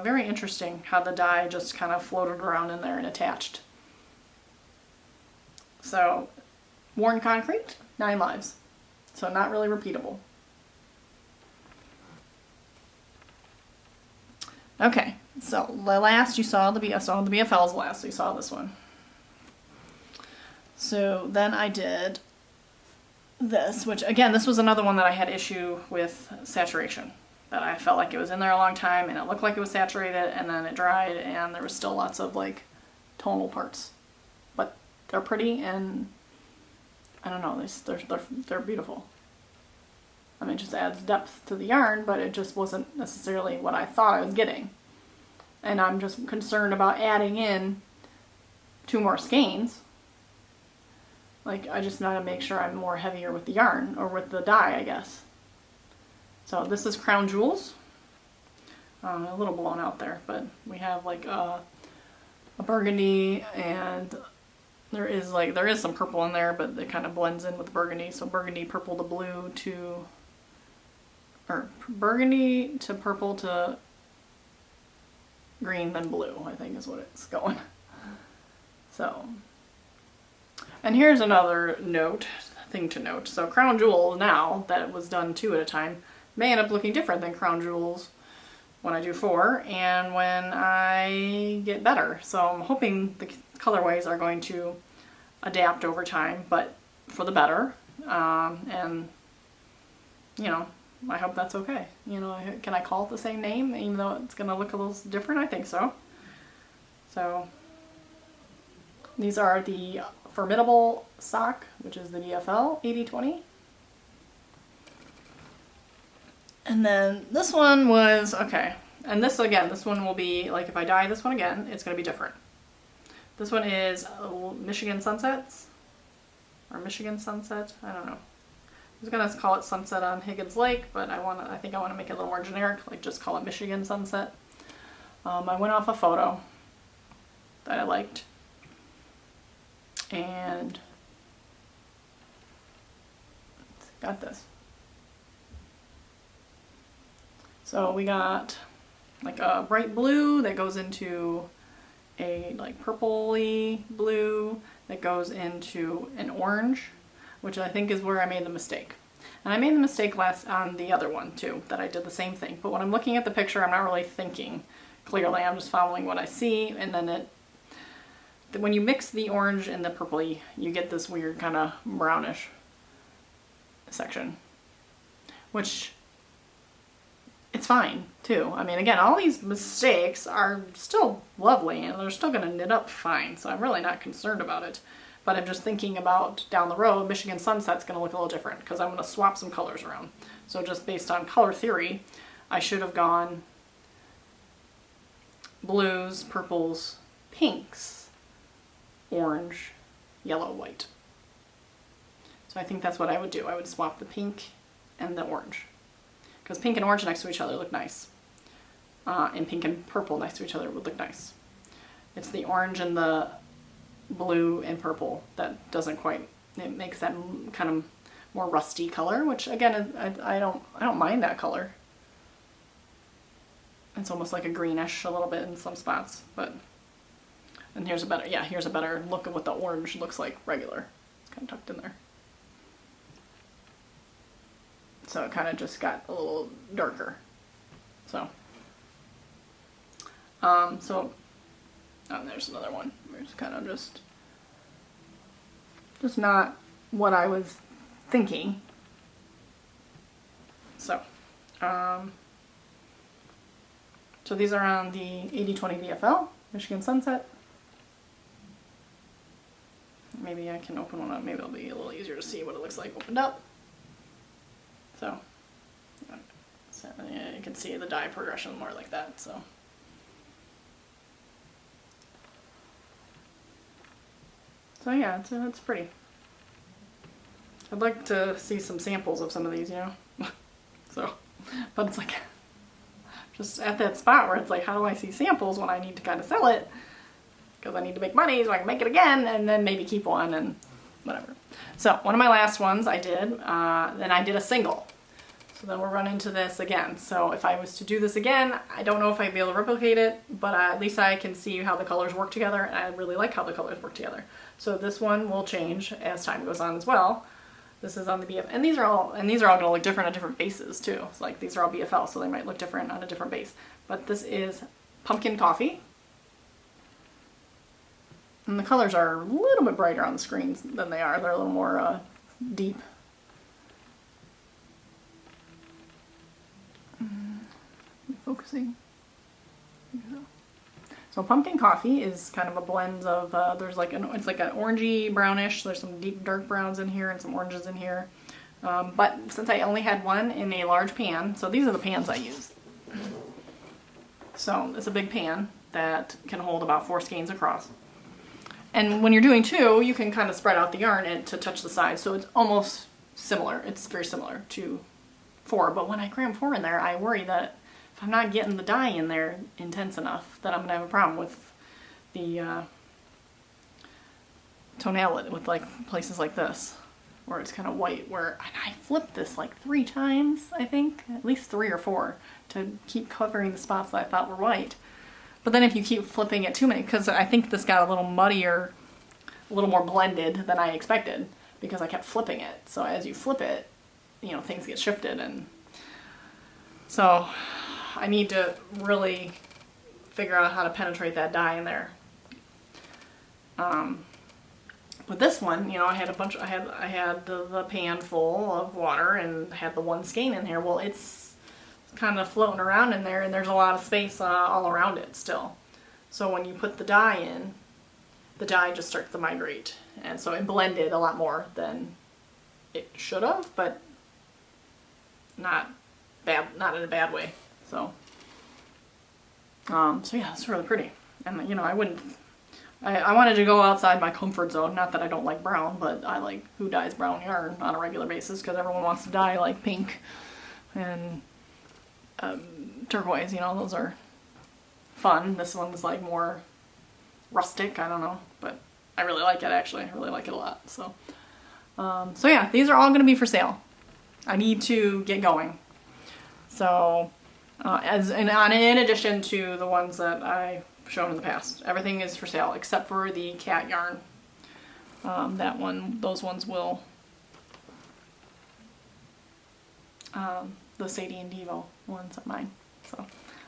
very interesting how the dye just kind of floated around in there and attached. So worn concrete, 9 lives. So not really repeatable. Okay, so the last you saw the BFL's last, so you saw this one. So then I did this, which again, this was another one that I had issue with saturation. That I felt like it was in there a long time and it looked like it was saturated, and then it dried and there was still lots of tonal parts. But they're pretty, and I don't know, they're beautiful. I mean, it just adds depth to the yarn, but it just wasn't necessarily what I thought I was getting. And I'm just concerned about adding in 2 more skeins. I just gotta make sure I'm more heavier with the yarn, or with the dye, I guess. So this is Crown Jewels. A little blown out there, but we have a burgundy, and there is some purple in there, but it kind of blends in with burgundy. So burgundy, purple to blue to, or burgundy to purple to green, then blue, I think is what it's going. So, and here's another thing to note. So Crown Jewel, now that it was done 2 at a time, may end up looking different than Crown Jewels when I do 4 and when I get better. So I'm hoping the colorways are going to adapt over time, but for the better. And I hope that's okay. Can I call it the same name even though it's going to look a little different? I think so. So these are the Formidable Sock, which is the BFL 8020. And then this one was, okay, and this one will be, if I dye this one again, it's going to be different. This one is Michigan Sunsets, or Michigan Sunset, I don't know. I was going to call it Sunset on Higgins Lake, but I think I want to make it a little more generic, just call it Michigan Sunset. I went off a photo that I liked, and got this. So we got a bright blue that goes into a purpley blue that goes into an orange, which I think is where I made the mistake. And I made the mistake last on the other one too, that I did the same thing. But when I'm looking at the picture, I'm not really thinking clearly. I'm just following what I see, and then when you mix the orange and the purpley, you get this weird kind of brownish section, which it's fine too. I mean, again, all these mistakes are still lovely and they're still going to knit up fine, so I'm really not concerned about it. But I'm just thinking about down the road, Michigan Sunset's going to look a little different because I'm going to swap some colors around. So just based on color theory, I should have gone blues, purples, pinks, orange, yellow, white. So I think that's what I would do. I would swap the pink and the orange. Because pink and orange next to each other look nice. And pink and purple next to each other would look nice. It's the orange and the blue and purple that doesn't quite, it makes that kind of more rusty color, which again, I don't mind that color. It's almost like a greenish a little bit in some spots, but, and here's a better, yeah, here's a better look at what the orange looks like regular. It's kind of tucked in there. So it kind of just got a little darker. So, oh, there's another one. It's kind of just not what I was thinking. So, so these are on the 80/20 BFL, Michigan Sunset. Maybe I can open one up. Maybe it'll be a little easier to see what it looks like opened up. So yeah, you can see the dye progression more like that. So yeah, it's pretty. I'd like to see some samples of some of these, you know. So, but it's like just at that spot where it's like, how do I see samples when I need to kind of sell it? Because I need to make money so I can make it again and then maybe keep one and whatever. So one of my last ones I did, then I did a single. So then we'll run into this again. So if I was to do this again, I don't know if I'd be able to replicate it, but at least I can see how the colors work together, and I really like how the colors work together. So this one will change as time goes on as well. This is on the BFL, and these are all going to look different on different bases too. It's like these are all BFL, so they might look different on a different base. But this is Pumpkin Toffee. And the colors are a little bit brighter on the screens than they are. They're a little more deep. Focusing. So Pumpkin Coffee is kind of a blend of, there's like it's like an orangey brownish, there's some deep dark browns in here and some oranges in here. But since I only had one in a large pan, so these are the pans I use. So it's a big pan that can hold about 4 skeins across. And when you're doing 2, you can kind of spread out the yarn and to touch the sides, so it's almost similar. It's very similar to 4, but when I cram 4 in there, I worry that if I'm not getting the dye in there intense enough, that I'm going to have a problem with the tonality, with like places like this, where it's kind of white, where I flipped this like 3 times, I think, at least 3 or 4, to keep covering the spots that I thought were white. But then if you keep flipping it too many, because I think this got a little muddier, a little more blended than I expected, because I kept flipping it. So as you flip it, you know, things get shifted, and so I need to really figure out how to penetrate that dye in there. With this one, you know, I had the pan full of water and had the 1 skein in here. Well, it's kind of floating around in there, and there's a lot of space all around it still. So when you put the dye in, the dye just starts to migrate, and so it blended a lot more than it should have, but not in a bad way. So yeah, it's really pretty. And you know, I wanted to go outside my comfort zone. Not that I don't like brown, but I like who dyes brown yarn on a regular basis, because everyone wants to dye like pink and turquoise, you know, those are fun. This one's like more rustic, I don't know, but I really like it actually. I really like it a lot. So yeah, these are all going to be for sale. I need to get going. So in addition to the ones that I've shown in the past, everything is for sale except for the CATT yarn. Those ones will, the Sadie and Devo ones are mine. So,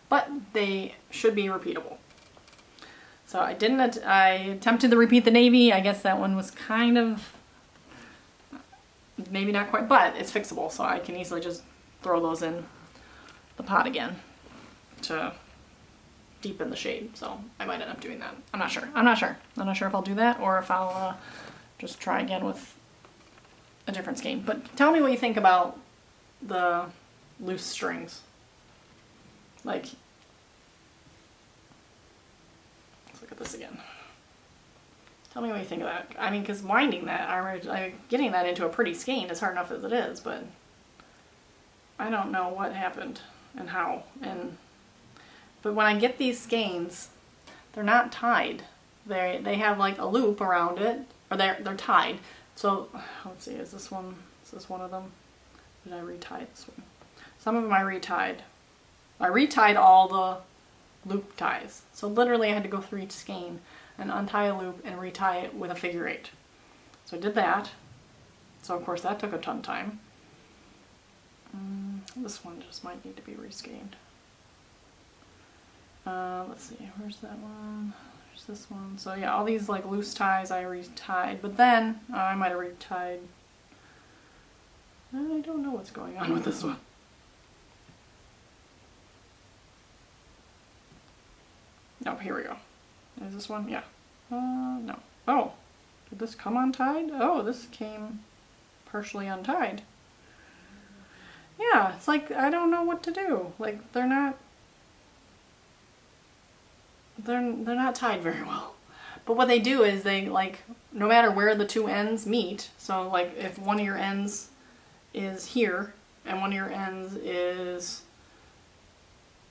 but they should be repeatable. So I attempted to repeat the navy. I guess that one was kind of, maybe not quite, but it's fixable, so I can easily just throw those in the pot again to deepen the shade. So I might end up doing that. I'm not sure. I'm not sure if I'll do that or if I'll just try again with a different skein. But tell me what you think about the loose strings. Like, let's look at this again. Tell me what you think of that. I mean, because winding that, getting that into a pretty skein is hard enough as it is, but I don't know what happened and how. But when I get these skeins, they're not tied. They have like a loop around it, or they're tied. So let's see, is this one of them? Did I retie this one? Some of them I retied. I retied all the loop ties. So literally I had to go through each skein and untie a loop and retie it with a figure 8. So I did that. So of course that took a ton of time. This one just might need to be reskeined. Let's see, where's that one? There's this one. So yeah, all these like loose ties I retied, but then I might have retied. I don't know what's going on with this one. Oh, here we go. Is this one? Yeah. No. Oh, did this come untied? Oh, this came partially untied. Yeah, it's like, I don't know what to do. Like, they're not tied very well. But what they do is they, like, no matter where the two ends meet, so like if one of your ends is here and one of your ends is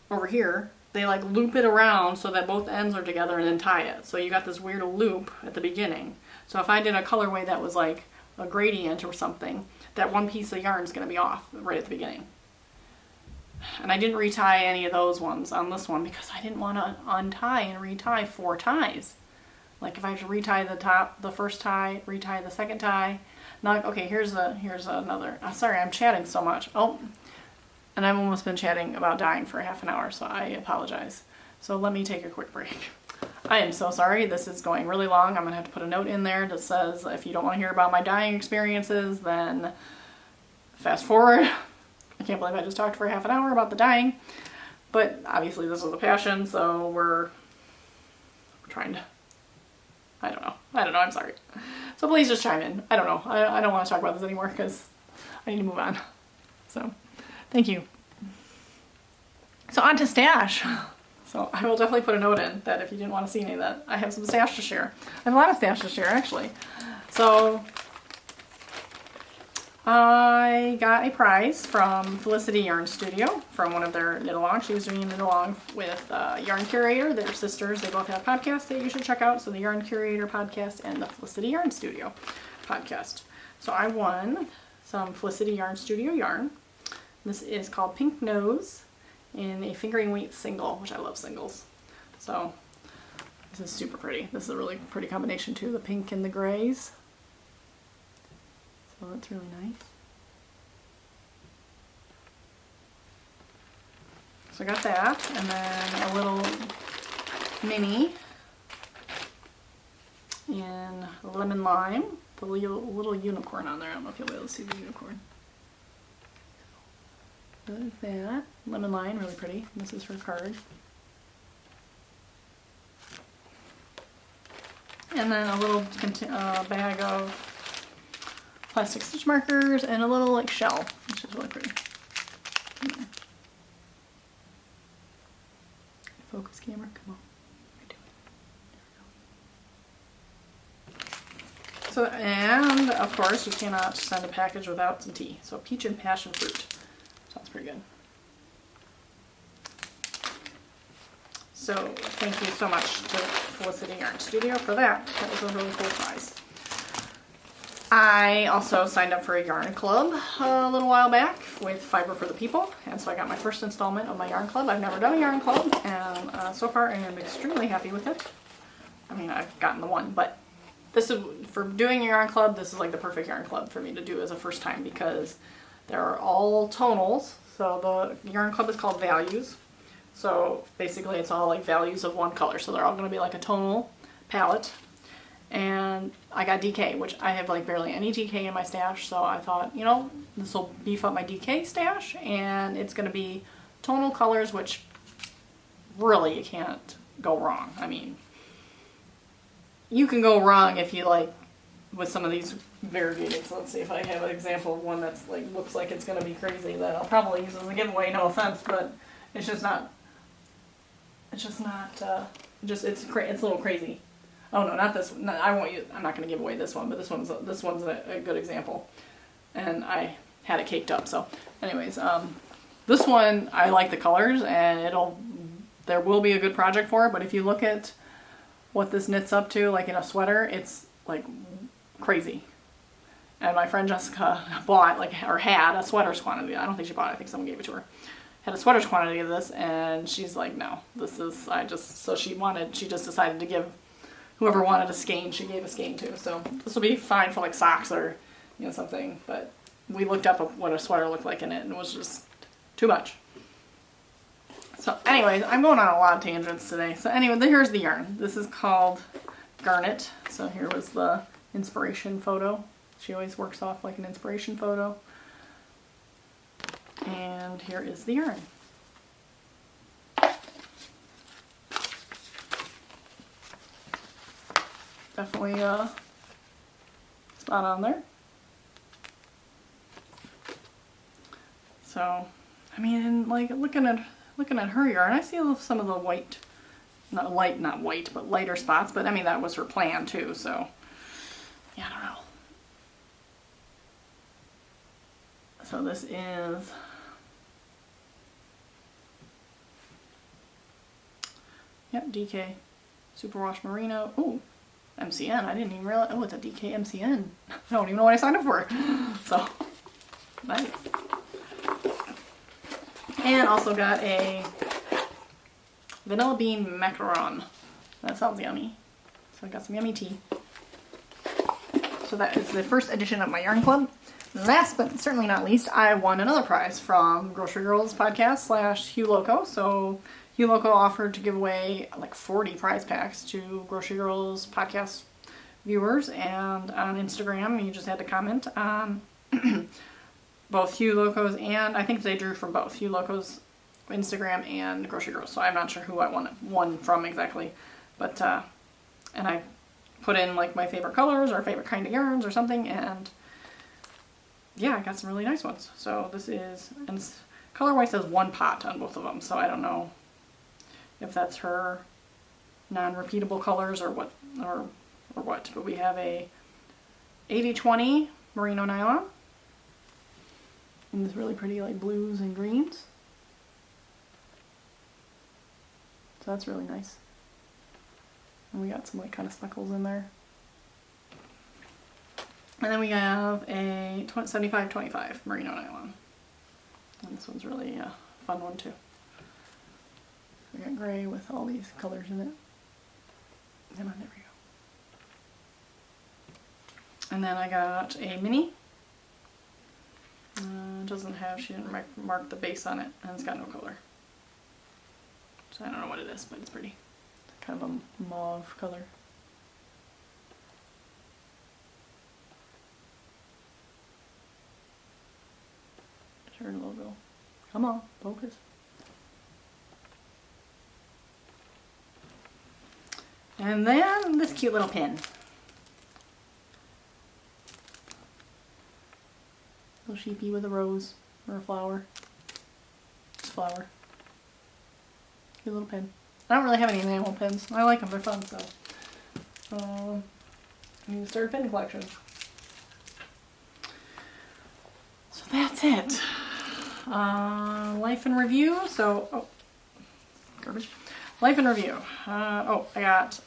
over here, they like loop it around so that both ends are together and then tie it. So you got this weird loop at the beginning. So if I did a colorway that was like a gradient or something, that one piece of yarn is going to be off right at the beginning. And I didn't retie any of those ones on this one because I didn't want to untie and retie 4 ties. Like if I have to retie the first tie, retie the second tie. Not okay. Here's another. Sorry, I'm chatting so much. Oh, and I've almost been chatting about dyeing for half an hour, so I apologize. So let me take a quick break. I am so sorry. This is going really long. I'm gonna have to put a note in there that says if you don't want to hear about my dyeing experiences, then fast forward. I can't believe I just talked for half an hour about the dyeing, but obviously this was a passion, so we're trying to. I don't know. I'm sorry. So please just chime in. I don't know. I don't want to talk about this anymore because I need to move on. So thank you. So on to stash. So I will definitely put a note in that if you didn't want to see any of that, I have some stash to share. I have a lot of stash to share actually. So I got a prize from Felicity Yarn Studio from one of their knit-alongs. She was doing a knit-along with Yarn Curator. They're sisters. They both have podcasts that you should check out. So the Yarn Curator podcast and the Felicity Yarn Studio podcast. So I won some Felicity Yarn Studio yarn. This is called Pink Nose in a fingering weight single, which I love singles. So this is super pretty. This is a really pretty combination too, the pink and the grays. So that's really nice. So I got that, and then a little mini in lemon lime, the little unicorn on there. I don't know if you'll be able to see the unicorn. There's that. Lemon lime, really pretty. This is her card. And then a little bag of plastic stitch markers and a little like shell, which is really pretty. Focus camera, come on. So, and of course you cannot send a package without some tea. So peach and passion fruit. Sounds pretty good. So thank you so much to Felicity Yarn Studio for that. That was a really cool prize. I also signed up for a yarn club a little while back with Fiber for the People, and so I got my first installment of my yarn club. I've never done a yarn club, and so far I am extremely happy with it. I mean, I've gotten the one, but this is for doing a yarn club. This is like the perfect yarn club for me to do as a first time because there are all tonals. So the yarn club is called Values. So basically it's all like values of one color. So they're all going to be like a tonal palette. And I got DK, which I have like barely any DK in my stash, so I thought, you know, this will beef up my DK stash, and it's going to be tonal colors, which really you can't go wrong. I mean, you can go wrong if you like with some of these variegated. So let's see if I have an example of one that's like looks like it's going to be crazy that I'll probably use as a giveaway. No offense, but it's just not. It's just not. It's a little crazy. Oh no, not this one. No, I won't use, I'm not going to give away this one, but this one's a good example. And I had it caked up. So anyways, this one, I like the colors, and there will be a good project for it, but if you look at what this knits up to, like in a sweater, it's like crazy. And my friend Jessica bought, or had a sweater's quantity. I don't think she bought it, I think someone gave it to her. Had a sweater's quantity of this, and she's like, no, so she just decided to give whoever wanted a skein, she gave a skein to. So this will be fine for like socks or, something, but we looked up what a sweater looked like in it, and it was just too much. So anyways, I'm going on a lot of tangents today. So anyway, here's the yarn. This is called Garnet. So here was the inspiration photo. She always works off like an inspiration photo. And here is the yarn. Definitely spot on there. So, I mean, like looking at her yarn, I see some of the white, not white, but lighter spots. But I mean, that was her plan too. So, yeah, I don't know. So this is DK Superwash Merino. Ooh, MCN. I didn't even realize. Oh, it's a DK MCN. I don't even know what I signed up for. So, nice. And also got a vanilla bean macaron. That sounds yummy. So I got some yummy tea. So that is the first edition of my yarn club. Last but certainly not least, I won another prize from Grocery Girls podcast / Hugh Loco. So Hugh Loco offered to give away like 40 prize packs to Grocery Girls podcast viewers, and on Instagram you just had to comment on both Hugh Loco's, and I think they drew from both Hugh Loco's Instagram and Grocery Girls. So I'm not sure who I won from exactly, but and I put in like my favorite colors or favorite kind of yarns or something, and yeah, I got some really nice ones. So this is, and color-wise says one pot on both of them, so I don't know if that's her non-repeatable colors or what, but we have a 80/20 merino nylon in this really pretty like blues and greens. So that's really nice. And we got some like kind of speckles in there. And then we have a 75/25 merino nylon. And this one's really a fun one too. We got gray with all these colors in it. Come on, there we go. And then I got a mini. She didn't mark the base on it, and it's got no color. So I don't know what it is, but it's pretty. It's kind of a mauve color. There's her logo. Come on, focus. And then this cute little pin. Little sheepy with a rose or a flower. It's a flower. Cute little pin. I don't really have any enamel pins. I like them, they're fun, so. I need to start a pin collection. So that's it. Life in review. So, oh, garbage. Life in review. Forgot.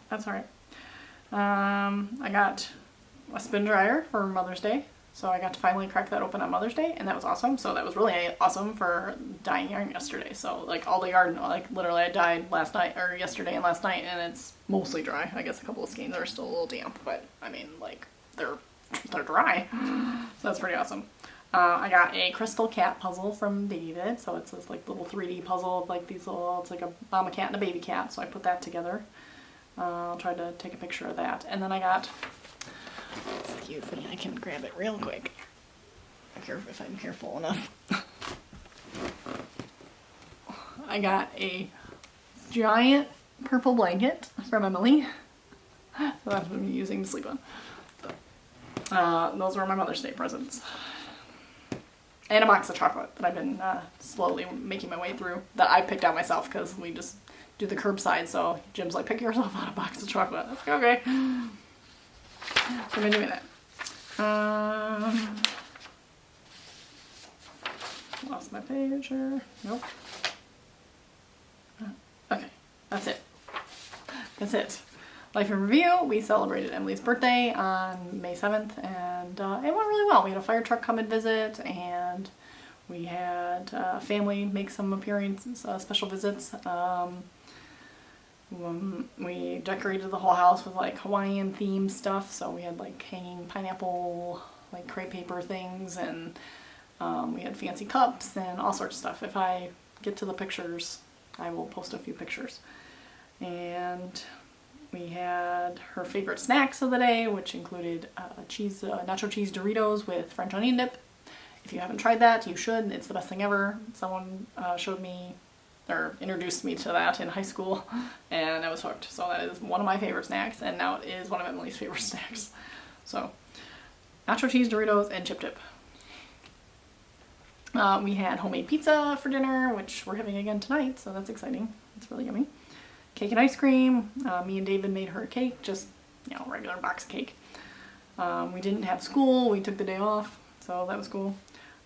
That's alright. I got a spin dryer for Mother's Day. So I got to finally crack that open on Mother's Day, and that was awesome. So that was really awesome for dyeing yarn yesterday. So like all the yarn, like literally I dyed yesterday and last night, and it's mostly dry. I guess a couple of skeins are still a little damp, but I mean like they're dry. So that's pretty awesome. I got a crystal cat puzzle from David. So it's this like little 3D puzzle of like these little, it's like a mama cat and a baby cat. So I put that together. I'll try to take a picture of that. And then I got, excuse me, I can grab it real quick. If I'm careful enough. I got a giant purple blanket from Emily. So that's what I'm using to sleep on. So, those were my Mother's Day presents. and a box of chocolate that I've been slowly making my way through, that I picked out myself because we just do the curbside. So Jim's like, pick yourself out a box of chocolate. I was like, okay. So I've been doing that. Lost my page here. Nope. Okay, that's it. That's it. Life in Review. We celebrated Emily's birthday on May 7th, and it went really well. We had a fire truck come and visit, and we had family make some appearances, special visits. We decorated the whole house with like Hawaiian themed stuff, so we had like hanging pineapple, like crepe paper things, and we had fancy cups and all sorts of stuff. If I get to the pictures, I will post a few pictures. And we had her favorite snacks of the day, which included nacho cheese Doritos with French onion dip. If you haven't tried that, you should. It's the best thing ever. Someone showed me or introduced me to that in high school, and I was hooked. So that is one of my favorite snacks, and now it is one of Emily's favorite snacks. So nacho cheese Doritos and chip dip. We had homemade pizza for dinner, which we're having again tonight, so that's exciting. It's really yummy. Cake and ice cream. Me and David made her a cake, just, you know, regular box cake. We didn't have school. We took the day off, so that was cool.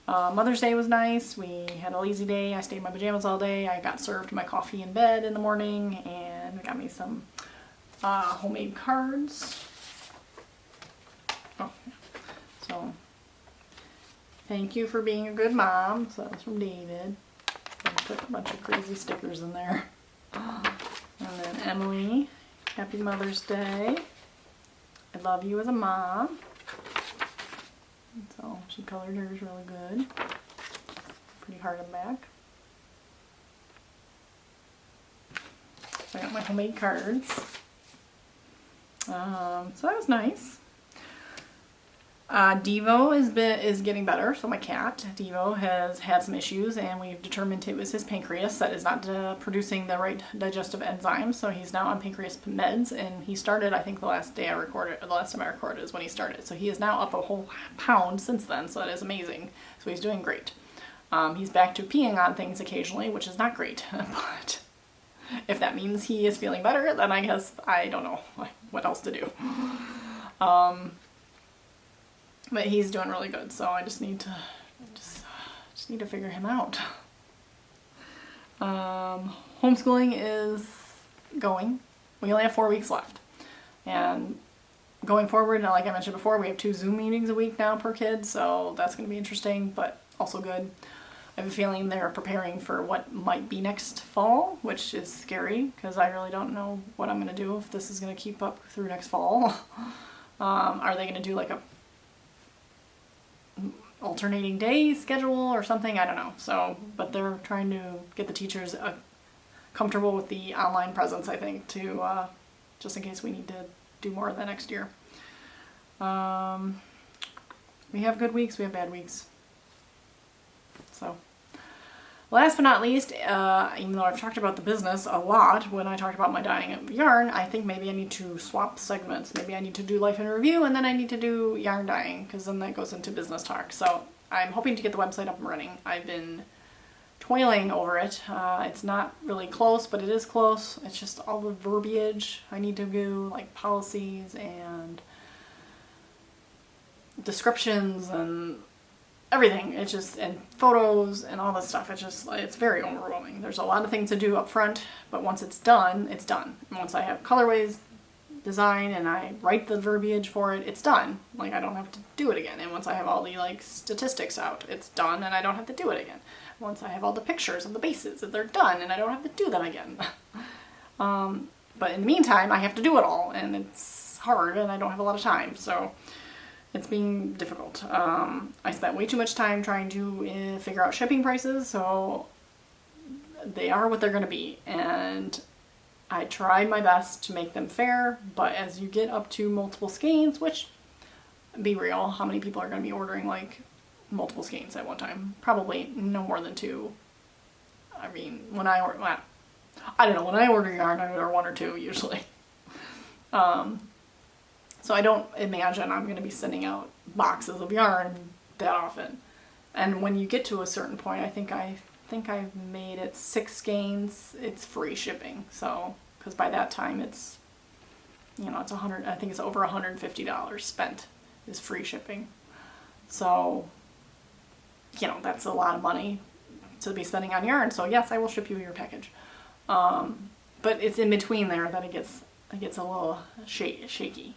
Mother's Day was nice. We had a lazy day. I stayed in my pajamas all day. I got served my coffee in bed in the morning, and got me some homemade cards. Oh, yeah. So, thank you for being a good mom. So that was from David. I put a bunch of crazy stickers in there. And then Emily, happy Mother's Day. I love you as a mom. And so she colored hers really good. Pretty hard on the back. So I got my homemade cards. So that was nice. Devo is getting better. So my cat, Devo, has had some issues, and we've determined it was his pancreas that is not producing the right digestive enzymes. So he's now on pancreas meds, and he started, I think the last time I recorded is when he started. So he is now up a whole pound since then, so that is amazing. So he's doing great. He's back to peeing on things occasionally, which is not great, but if that means he is feeling better, then I guess I don't know what else to do. But he's doing really good, so I just need to figure him out. Homeschooling is going. We only have 4 weeks left. And going forward, like I mentioned before, we have 2 Zoom meetings a week now per kid, so that's going to be interesting, but also good. I have a feeling they're preparing for what might be next fall, which is scary, because I really don't know what I'm going to do if this is going to keep up through next fall. Are they going to do like a alternating day schedule or something? I don't know. So, but they're trying to get the teachers comfortable with the online presence, I think, to just in case we need to do more of that next year. We have good weeks, we have bad weeks. So, last but not least, even though I've talked about the business a lot when I talked about my dyeing of yarn, I think maybe I need to swap segments. Maybe I need to do life in review, and then I need to do yarn dyeing, because then that goes into business talk. So I'm hoping to get the website up and running. I've been toiling over it. It's not really close, but it is close. It's just all the verbiage I need to do, like policies and descriptions and everything. It's just, and photos and all this stuff. It's very overwhelming. There's a lot of things to do up front, but once it's done, it's done. And once I have colorways design and I write the verbiage for it, it's done. Like, I don't have to do it again. And once I have all the like statistics out, it's done, and I don't have to do it again. Once I have all the pictures of the bases, they're done, and I don't have to do them again. But in the meantime, I have to do it all, and it's hard, and I don't have a lot of time, so it's being difficult. I spent way too much time trying to figure out shipping prices, so they are what they're going to be, and I tried my best to make them fair, but as you get up to multiple skeins, which, be real, how many people are going to be ordering like multiple skeins at one time? Probably no more than 2. I mean, when I order, well, I don't know, when I order yarn, I order 1 or 2 usually. So I don't imagine I'm going to be sending out boxes of yarn that often. And when you get to a certain point, I think think I've made it 6 skeins, it's free shipping. So, because by that time it's, you know, it's I think it's over $150 spent is free shipping. So, you know, that's a lot of money to be spending on yarn. So yes, I will ship you your package. But it's in between there that it gets a little shaky.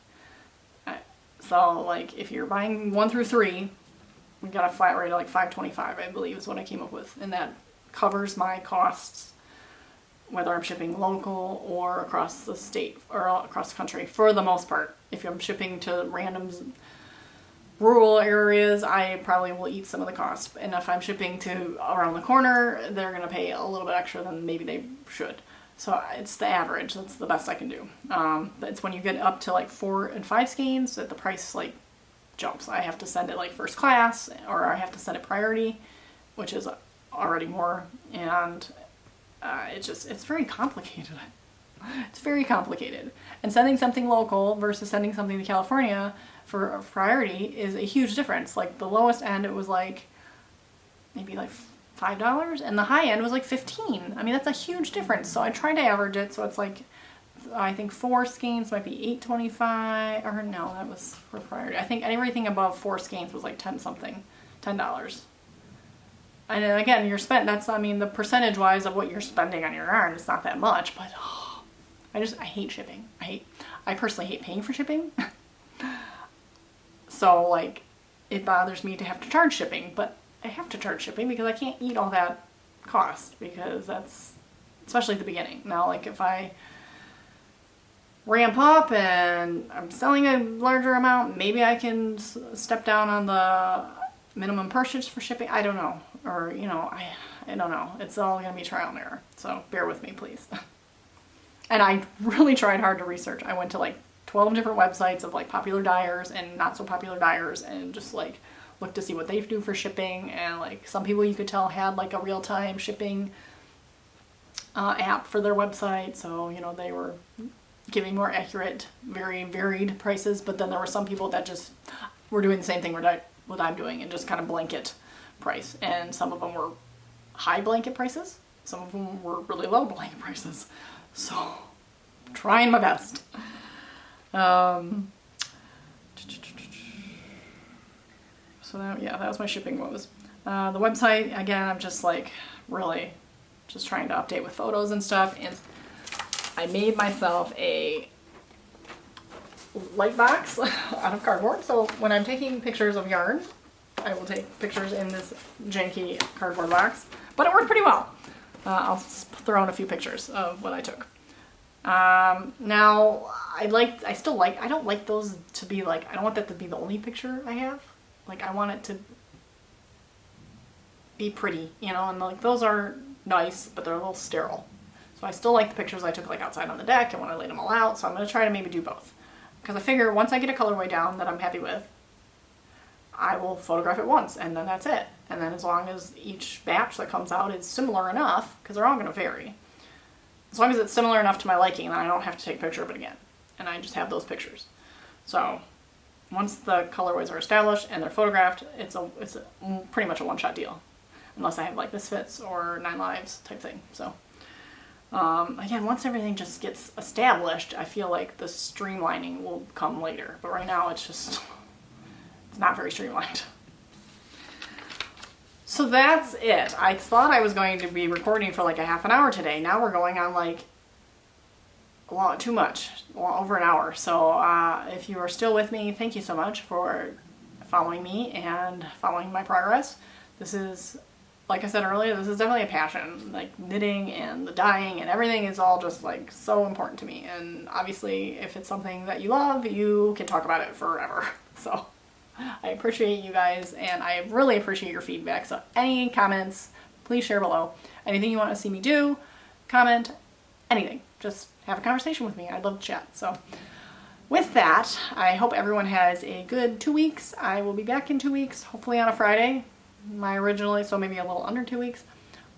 So like if you're buying 1 through 3, we got a flat rate of like $5.25, I believe is what I came up with. And that covers my costs, whether I'm shipping local or across the state or across the country for the most part. If I'm shipping to random rural areas, I probably will eat some of the cost. And if I'm shipping to around the corner, they're going to pay a little bit extra than maybe they should. So it's the average. That's the best I can do. But it's when you get up to like 4 and 5 skeins that the price like jumps. I have to send it like first class, or I have to send it priority, which is already more. And it's very complicated. It's very complicated. And sending something local versus sending something to California for a priority is a huge difference. Like the lowest end, it was like maybe like $5, and the high end was like $15. I mean, that's a huge difference. So I tried to average it, so it's like, I think 4 skeins might be $8.25, or no, that was for priority. I think everything above 4 skeins was like $10. And again, you're spent, that's, I mean, the percentage wise of what you're spending on your yarn, it's not that much, but I hate shipping. I personally hate paying for shipping. So like, it bothers me to have to charge shipping, but I have to charge shipping because I can't eat all that cost, because that's, especially at the beginning. Now, like if I ramp up and I'm selling a larger amount, maybe I can step down on the minimum purchase for shipping. I don't know. Or, you know, I don't know. It's all going to be trial and error. So bear with me, please. And I really tried hard to research. I went to like 12 different websites of like popular dyers and not so popular dyers, and just like look to see what they do for shipping. And like some people you could tell had like a real-time shipping app for their website, so you know they were giving more accurate, very varied prices. But then there were some people that just were doing the same thing what I'm doing, and just kind of blanket price. And some of them were high blanket prices, some of them were really low blanket prices. So I'm trying my best. So that was my shipping woes. The website, again, I'm just like really just trying to update with photos and stuff. And I made myself a light box out of cardboard. So when I'm taking pictures of yarn, I will take pictures in this janky cardboard box. But it worked pretty well. I'll throw in a few pictures of what I took. Now, I don't like those to be like, I don't want that to be the only picture I have. Like, I want it to be pretty, you know, and like those are nice, but they're a little sterile. So I still like the pictures I took like outside on the deck and when I laid them all out. So I'm going to try to maybe do both. Because I figure once I get a colorway down that I'm happy with, I will photograph it once and then that's it. And then as long as each batch that comes out is similar enough, because they're all going to vary, as long as it's similar enough to my liking, then I don't have to take a picture of it again. And I just have those pictures. So once the colorways are established and they're photographed, it's pretty much a one-shot deal. Unless I have like Misfits or 9 Lives type thing. So again, once everything just gets established, I feel like the streamlining will come later. But right now it's not very streamlined. So that's it. I thought I was going to be recording for like a half an hour today. Now we're going on like too much, over an hour. So if you are still with me, thank you so much for following me and following my progress. This is, like I said earlier, this is definitely a passion. Like knitting and the dyeing and everything is all just like so important to me. And obviously if it's something that you love, you can talk about it forever. So I appreciate you guys, and I really appreciate your feedback. So any comments, please share below. Anything you want to see me do, comment, anything. Just have a conversation with me. I'd love to chat. So with that, I hope everyone has a good 2 weeks. I will be back in 2 weeks, hopefully on a Friday. So maybe a little under 2 weeks.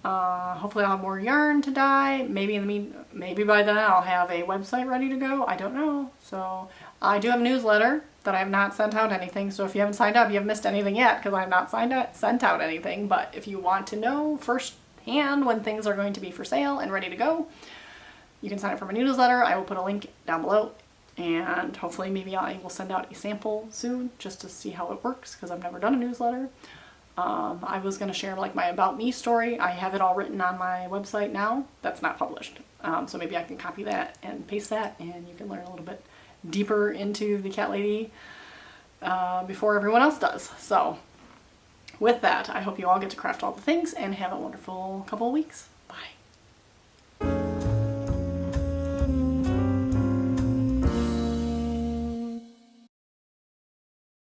Hopefully I'll have more yarn to dye. Maybe by then I'll have a website ready to go. I don't know. So I do have a newsletter that I have not sent out anything. So if you haven't signed up, you haven't missed anything yet, because I have not sent out anything. But if you want to know firsthand And when things are going to be for sale and ready to go, you can sign up for my newsletter. I will put a link down below, and hopefully maybe I will send out a sample soon just to see how it works, because I've never done a newsletter. I was going to share like my About Me story. I have it all written on my website now. That's not published. So maybe I can copy that and paste that, and you can learn a little bit deeper into the cat lady before everyone else does. So with that, I hope you all get to craft all the things and have a wonderful couple of weeks.